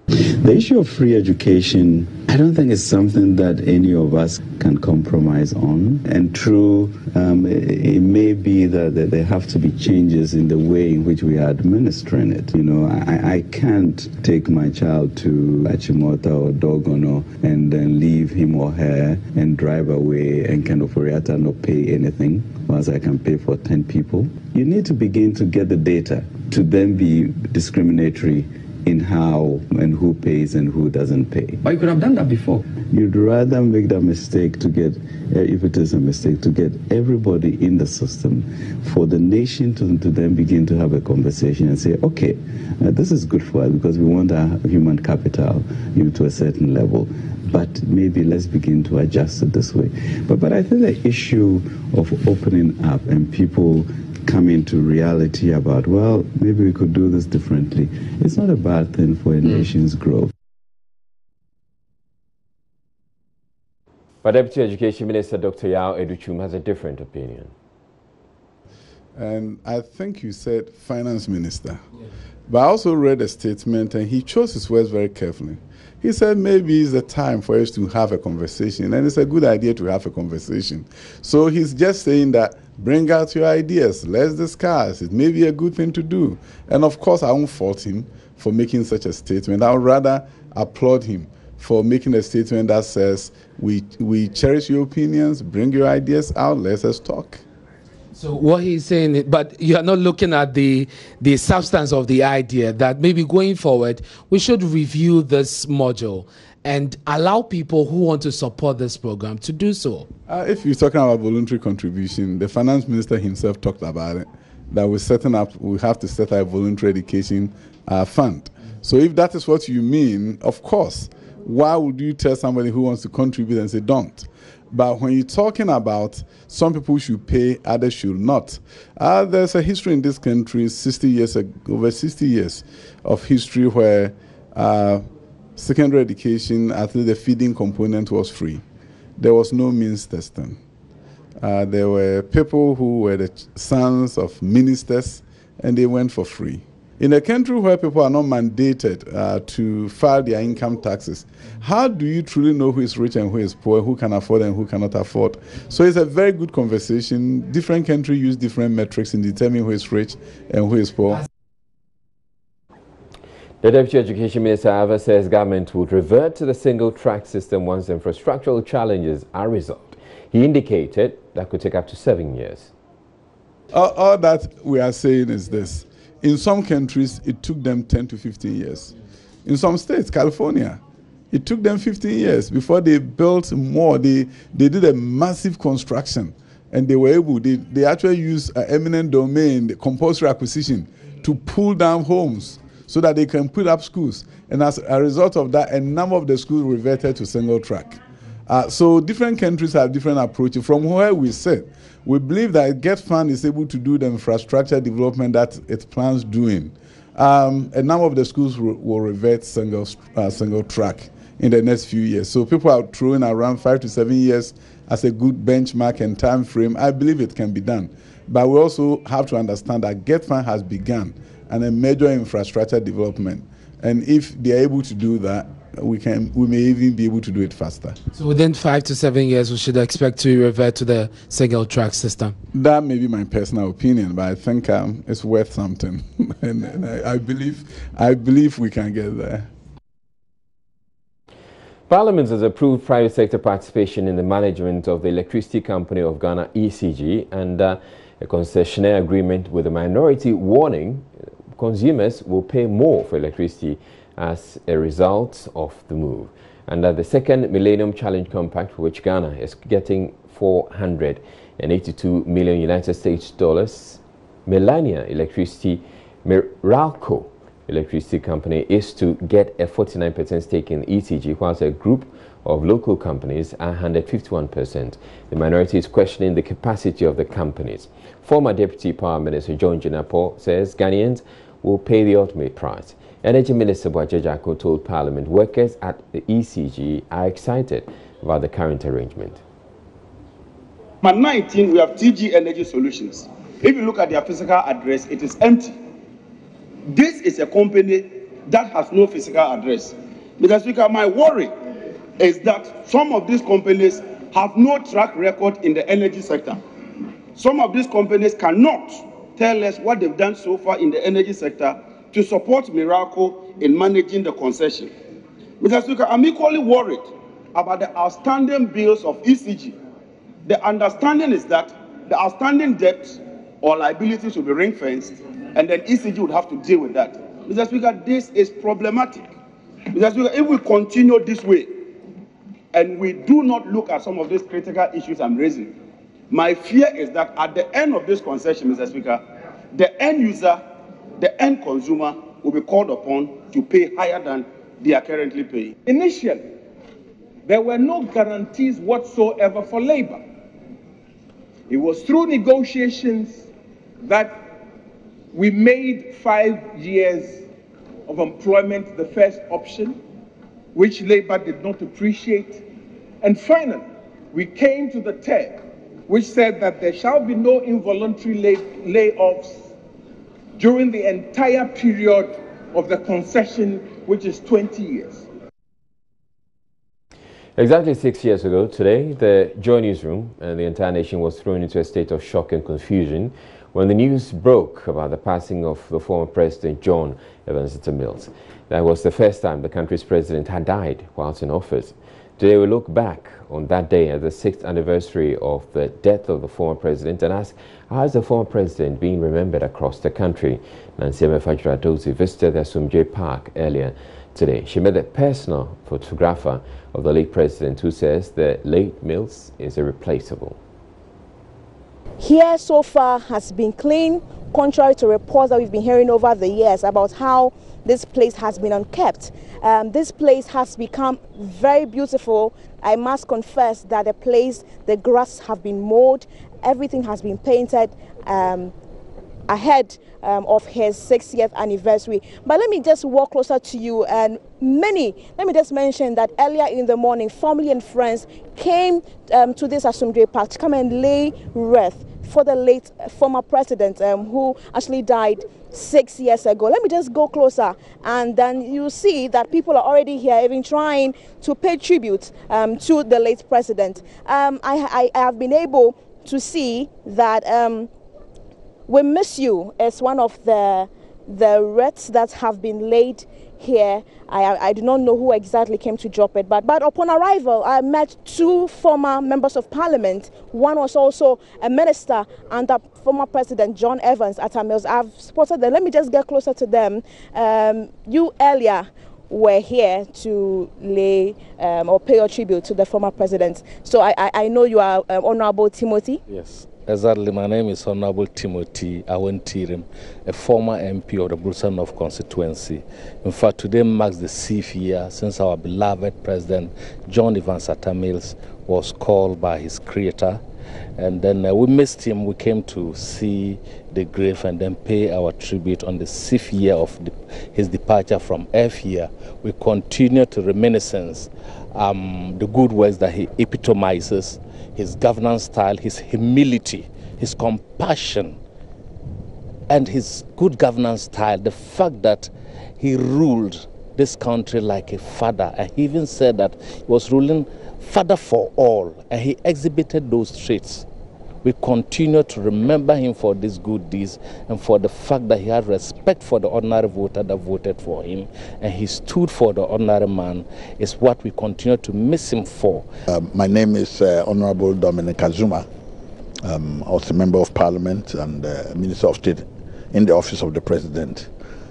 The issue of free education, I don't think is something that any of us can compromise on. And true, it may be that there have to be changes in the way in which we are administering it. You know, I can't take my child to Achimota or Dogono and then leave him or her and drive away and kind of Oriata not pay anything, whilst I can pay for 10 people. You need to begin to get the data to then be discriminatory in how and who pays and who doesn't pay. But you could have done that before. You'd rather make that mistake to get, if it is a mistake, to get everybody in the system, for the nation to then begin to have a conversation and say, okay, this is good for us because we want our human capital to a certain level, but maybe let's begin to adjust it this way. But I think the issue of opening up and people come into reality about, well, maybe we could do this differently, it's not a bad thing for a nation's growth. But Deputy Education Minister Dr. Yao Edu-Chum has a different opinion. And I think you said Finance Minister. Yeah. But I also read a statement, and he chose his words very carefully. He said maybe it's the time for us to have a conversation, and it's a good idea to have a conversation. So he's just saying that bring out your ideas, let's discuss. It may be a good thing to do. And of course, I won't fault him for making such a statement. I would rather applaud him for making a statement that says, we cherish your opinions, bring your ideas out, let us talk. So what he's saying, but you are not looking at the substance of the idea that maybe going forward, we should review this module and allow people who want to support this program to do so. If you're talking about voluntary contribution, the Finance Minister himself talked about it, that we have to set up a voluntary education fund. So if that is what you mean, of course, why would you tell somebody who wants to contribute and say don't? But when you're talking about some people should pay, others should not, there's a history in this country, over 60 years of history where secondary education, at least the feeding component was free. There was no means testing. There were people who were the sons of ministers, and they went for free. In a country where people are not mandated to file their income taxes, how do you truly know who is rich and who is poor, who can afford and who cannot afford? So it's a very good conversation. Different countries use different metrics in determining who is rich and who is poor. The Deputy Education Minister, however, says government would revert to the single-track system once the infrastructural challenges are resolved. He indicated that could take up to 7 years. All that we are saying is this. In some countries, it took them 10 to 15 years. In some states, California, it took them 15 years before they built more. They did a massive construction and they were able, they actually used eminent domain, the compulsory acquisition, to pull down homes so that they can put up schools. And as a result of that, a number of the schools reverted to single track. So different countries have different approaches. From where we sit, we believe that GET Fund is able to do the infrastructure development that it plans doing. A number of the schools will revert single track in the next few years. So people are throwing around 5 to 7 years as a good benchmark and time frame. I believe it can be done. But we also have to understand that GET Fund has begun and a major infrastructure development. And if they are able to do that, we may even be able to do it faster. So within 5 to 7 years, we should expect to revert to the single track system. That may be my personal opinion, but I think it's worth something, and I believe we can get there. Parliament has approved private sector participation in the management of the Electricity Company of Ghana (ECG) and a concessionaire agreement with a minority warning consumers will pay more for electricity as a result of the move. Under the second Millennium Challenge Compact, for which Ghana is getting $482 million United States dollars, Melania Electricity Meralco Electricity Company is to get a 49% stake in ECG, whilst a group of local companies are handed 51%. The minority is questioning the capacity of the companies. Former Deputy Power Minister John Jinapor says Ghanaians will pay the ultimate price. Energy Minister Boakye Agyarko told Parliament workers at the ECG are excited about the current arrangement. At 19, we have TG Energy Solutions. If you look at their physical address, it is empty. This is a company that has no physical address. Mr. Speaker, my worry is that some of these companies have no track record in the energy sector. Some of these companies cannot tell us what they've done so far in the energy sector to support Meralco in managing the concession. Mr. Speaker, I'm equally worried about the outstanding bills of ECG. The understanding is that the outstanding debt or liabilities will be ring-fenced, and then ECG would have to deal with that. Mr. Speaker, this is problematic. Mr. Speaker, if we continue this way, and we do not look at some of these critical issues I'm raising, my fear is that at the end of this concession, Mr. Speaker, the end user, the end consumer will be called upon to pay higher than they are currently paying. Initially, there were no guarantees whatsoever for labor. It was through negotiations that we made 5 years of employment the first option, which labor did not appreciate. And finally, we came to the term which said that there shall be no involuntary layoffs during the entire period of the concession, which is 20 years. Exactly 6 years ago today, the Joy Newsroom and the entire nation was thrown into a state of shock and confusion when the news broke about the passing of the former President John Evans Atta Mills. That was the first time the country's president had died whilst in office. Today we look back on that day as the 6th anniversary of the death of the former president and ask, how is the former president being remembered across the country? Nancy Fajra-Dozie visited the Asomdwe Park earlier today. She met the personal photographer of the late president, who says the late Mills is irreplaceable. Here so far has been clean, contrary to reports that we've been hearing over the years about how this place has been unkept. This place has become very beautiful. I must confess that the grass have been mowed, everything has been painted ahead of his 60th anniversary. But let me just walk closer to you, and let me just mention that earlier in the morning, family and friends came to this Asomdwe Park to come and lay wreath for the late former president who actually died 6 years ago. Let me just go closer, and then you see that people are already here even trying to pay tribute to the late president. I have been able to see that "We Miss You" is one of the wreaths that have been laid here. I do not know who exactly came to drop it, but upon arrival, I met 2 former members of parliament. One was also a minister under former President John Evans Atta Mills. I've spotted them. Let me just get closer to them. You earlier were here to lay or pay your tribute to the former president. So I know you are Honorable Timothy. Yes, exactly. My name is Honorable Timothy Awentirim, a former MP of the Brusel North constituency. In fact, today marks the 6th year since our beloved President John Evans Atta Mills was called by his creator. And then we missed him. We came to see the grave and then pay our tribute on the 6th year of his departure from earth here. We continue to reminiscence the good works that he epitomizes, his governance style, his humility, his compassion, and his good governance style. The fact that he ruled this country like a father, and he even said that he was ruling father for all, and he exhibited those traits. We continue to remember him for these good deeds and for the fact that he had respect for the ordinary voter that voted for him, and he stood for the ordinary man is what we continue to miss him for. My name is Honorable Dominic Azuma. I was a member of Parliament and Minister of State in the office of the President.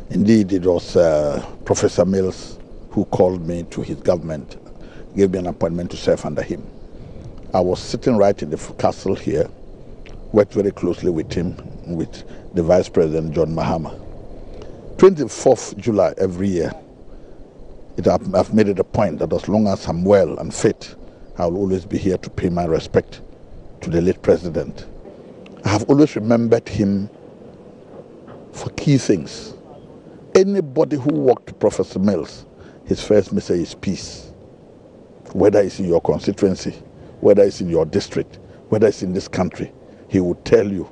Indeed, it was Professor Mills who called me to his government, gave me an appointment to serve under him. I was sitting right in the castle here, worked very closely with him, with the Vice President, John Mahama. 24th July every year, I've made it a point that as long as I'm well and fit, I will always be here to pay my respect to the late President. I have always remembered him for key things. Anybody who walked to Professor Mills, his first message is peace. Whether it's in your constituency, whether it's in your district, whether it's in this country, he would tell you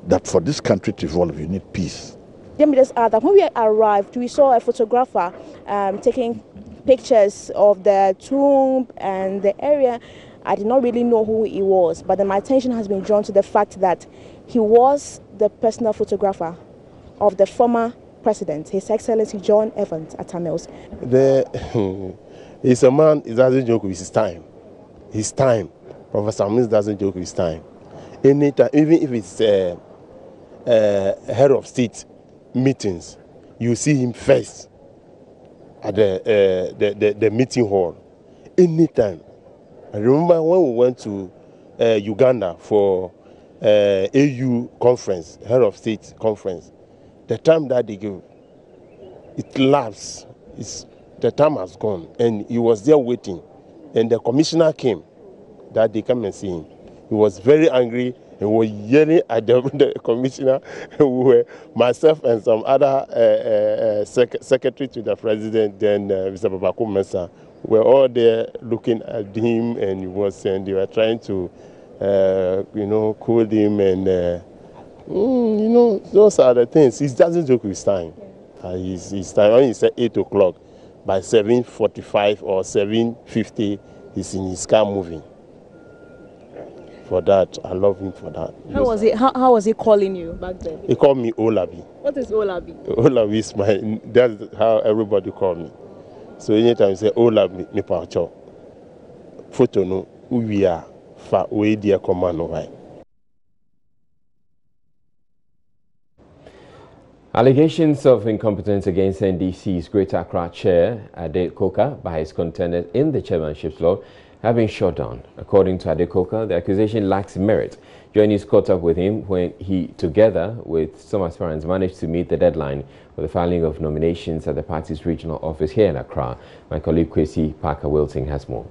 that for this country to evolve, you need peace. Let me just add that when we arrived, we saw a photographer taking pictures of the tomb and the area. I did not really know who he was, but then my attention has been drawn to the fact that he was the personal photographer of the former president, His Excellency John Evans Atta Mills. He's a man who doesn't joke with his time. His time. Professor Mills doesn't joke with his time. Anytime, even if it's head of state meetings, you see him first at the meeting hall. Anytime. I remember when we went to Uganda for AU conference, head of state conference, the time that they give, it lapsed. The time has gone, and he was there waiting, and the commissioner came that they come and see him. He was very angry and was yelling at the commissioner. Myself and some other secretary to the president, then Mr. Babako Mensah, were all there looking at him, and they were trying to, cool him, and those are the things. He doesn't joke with time. His time, when he said 8 o'clock, by 7:45 or 7:50, he's in his car moving. For that, I love him for that. How was he calling you back then? He called me Olabi. What is Olabi? Olabi is that's how everybody call me. So anytime you say Olabi, me pacho. Photo no, we are fa we dia command no. Allegations of incompetence against NDC's Greater Accra chair, Ade Koka, by his contenders in the chairmanship slot have been shot down. According to Ade Koka, the accusation lacks merit. Journeys caught up with him when he, together with some aspirants, managed to meet the deadline for the filing of nominations at the party's regional office here in Accra. My colleague Kwesi Parker-Wilting has more.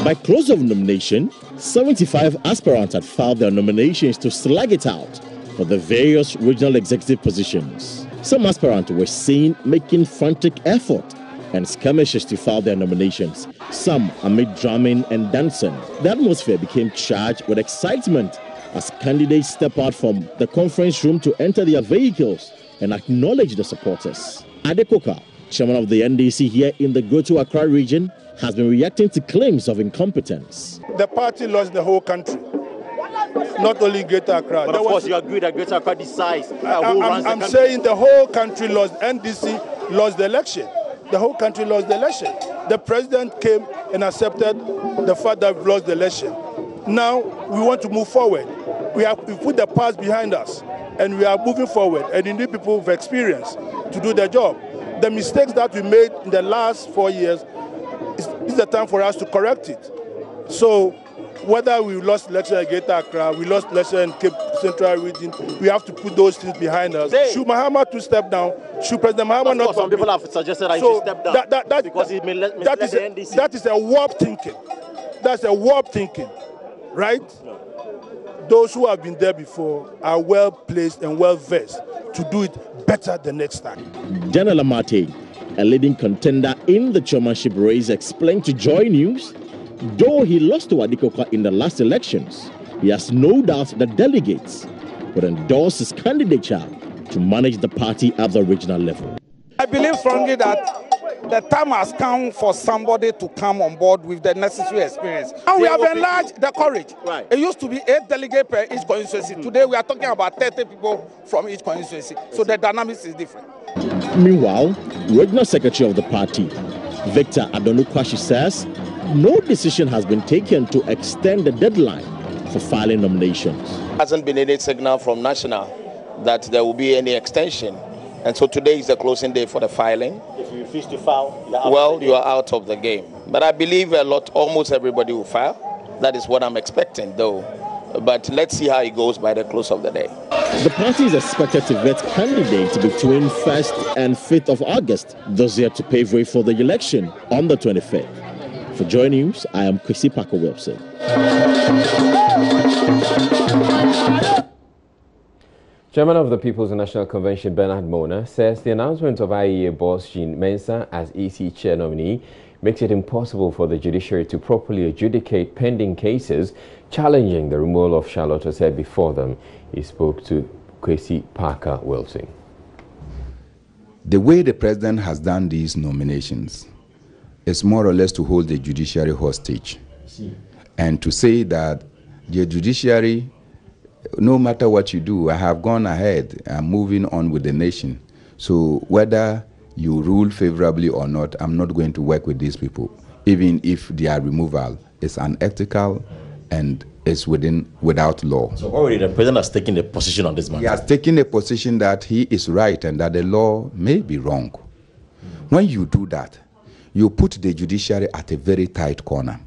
By close of nomination, 75 aspirants had filed their nominations to slug it out for the various regional executive positions. Some aspirants were seen making frantic effort and skirmishes to file their nominations, some amid drumming and dancing. The atmosphere became charged with excitement as candidates step out from the conference room to enter their vehicles and acknowledge the supporters. Ade Koka, chairman of the NDC here in the Greater Accra region, has been reacting to claims of incompetence. The party lost the whole country. Not only Greater Accra. But of course, you agree that Greater Accra decides who runs the country. I'm saying the whole country lost. NDC lost the election. The whole country lost the election. The president came and accepted the fact that we've lost the election. Now we want to move forward. We put the past behind us, and we are moving forward. And you need people with experience to do their job. the mistakes that we made in the last 4 years, it's the time for us to correct it. So whether we lost election in Greater Accra, we lost election in Cape Central region, we have to put those things behind us. Should Mahama to step down? Should President Mahama not? Some people have suggested that he should step down because he misled the NDC. That is a warped thinking. That's a warped thinking, right? Those who have been there before are well placed and well versed to do it better the next time. General Amate, a leading contender in the chairmanship race, explained to Joy News, though he lost to Adikoka in the last elections, he has no doubt that delegates would endorse his candidature to manage the party at the regional level. I believe strongly that the time has come for somebody to come on board with the necessary experience. And we have enlarged the courage. Right. It used to be 8 delegates per each constituency. Today we are talking about 30 people from each constituency. So the dynamics is different. Meanwhile, Regional Secretary of the party, Victor Adonukwashi, says no decision has been taken to extend the deadline for filing nominations. There hasn't been any signal from National that there will be any extension. And so today is the closing day for the filing. If you refuse to file, you are out of the game. But I believe almost everybody will file. That is what I'm expecting, though. But let's see how it goes by the close of the day. The party is expected to vet candidates between 1st and 5th of August, thus year to pave way for the election on the 25th. For Joy News, I am Chrissy Paco Wilson. Chairman of the People's National Convention, Bernard Mona, says the announcement of IEA boss Jean Mensah as EC chair nominee makes it impossible for the judiciary to properly adjudicate pending cases challenging the removal of Charlotte Osei before them. He spoke to Kwesi Parker Wilson. The way the president has done these nominations is more or less to hold the judiciary hostage and to say that the judiciary, no matter what you do, I have gone ahead, I'm moving on with the nation. So whether you rule favorably or not, I'm not going to work with these people, even if their removal is unethical and is without law. So already the president has taken a position on this matter. He has taken a position that he is right and that the law may be wrong. When you do that, you put the judiciary at a very tight corner.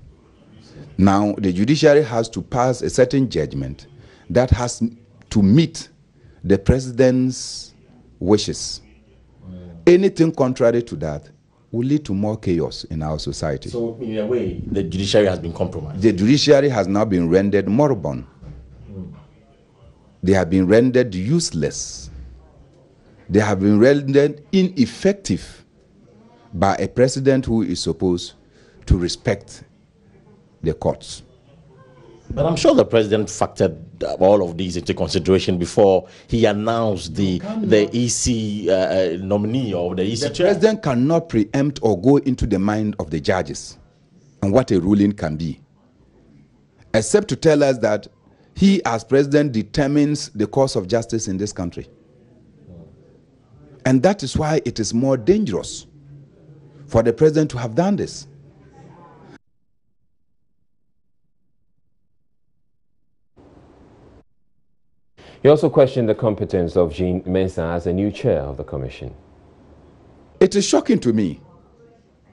Now, the judiciary has to pass a certain judgment that has to meet the president's wishes. Anything contrary to that will lead to more chaos in our society. So, in a way, the judiciary has been compromised. The judiciary has now been rendered moribund. They have been rendered useless. They have been rendered ineffective by a president who is supposed to respect the courts. But I'm sure the president factored all of these into consideration before he announced the EC nominee or the EC chair. The president cannot preempt or go into the mind of the judges and what a ruling can be, except to tell us that he as president determines the course of justice in this country. And that is why it is more dangerous for the president to have done this. He also questioned the competence of Jean Mensah as a new chair of the commission. It is shocking to me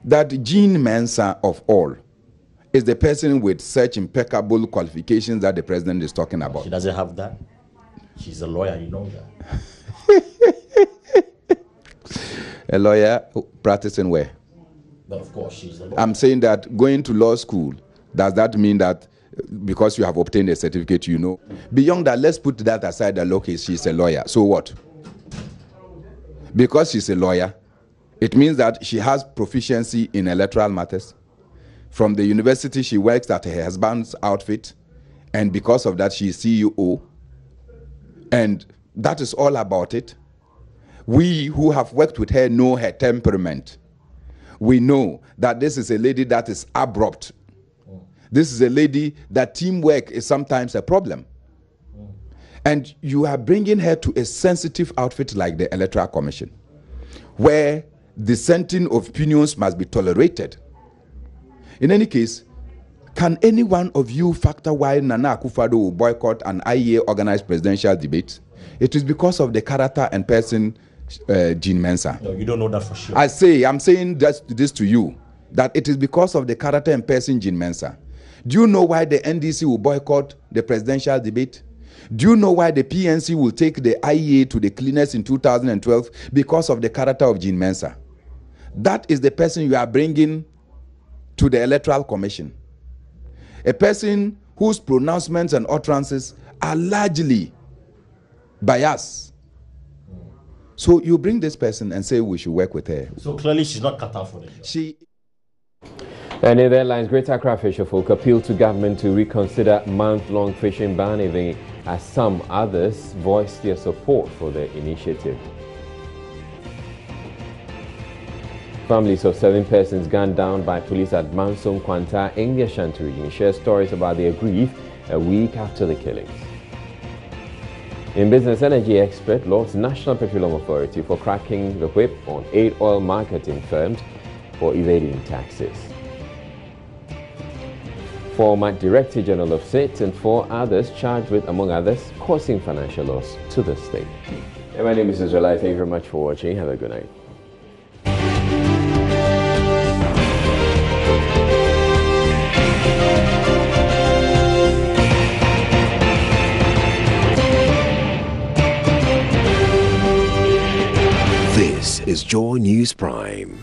that Jean Mensah, of all, is the person with such impeccable qualifications that the president is talking about. She doesn't have that. She's a lawyer, you know that. A lawyer practicing where? But of course, she's a lawyer. I'm saying that going to law school, does that mean that because you have obtained a certificate, you know? Beyond that, let's put that aside that, okay, she's a lawyer. So what? Because she's a lawyer, it means that she has proficiency in electoral matters. From the university, she works at her husband's outfit, and because of that, she is CEO. And that is all about it. We who have worked with her know her temperament. We know that this is a lady that is abrupt. This is a lady that teamwork is sometimes a problem. And you are bringing her to a sensitive outfit like the Electoral Commission, where dissenting opinions must be tolerated. In any case, can any one of you factor why Nana Akufo-Addo will boycott an IEA organized presidential debate? It is because of the character and person Jean Mensa. No, you don't know that for sure. I'm saying this to you, that it is because of the character and person Jean Mensa. Do you know why the NDC will boycott the presidential debate? Do you know why the PNC will take the IEA to the cleaners in 2012? Because of the character of Jean Mensa. That is the person you are bringing to the Electoral Commission. A person whose pronouncements and utterances are largely biased. So you bring this person and say we should work with her. So clearly she's not cut out for it. And in the headlines, Greater Accra Fisherfolk appeal to government to reconsider month-long fishing ban, even as some others voiced their support for the initiative. Families of 7 persons gunned down by police at Mansom Kwanta in the Ashanti region share stories about their grief a week after the killings. In business, energy expert lauds National Petroleum Authority for cracking the whip on 8 oil marketing firms for evading taxes. Former Director General of SIT and 4 others charged with, among others, causing financial loss to the state. And my name is Israelite. Thank you very much for watching. Have a good night. This is Joy News Prime.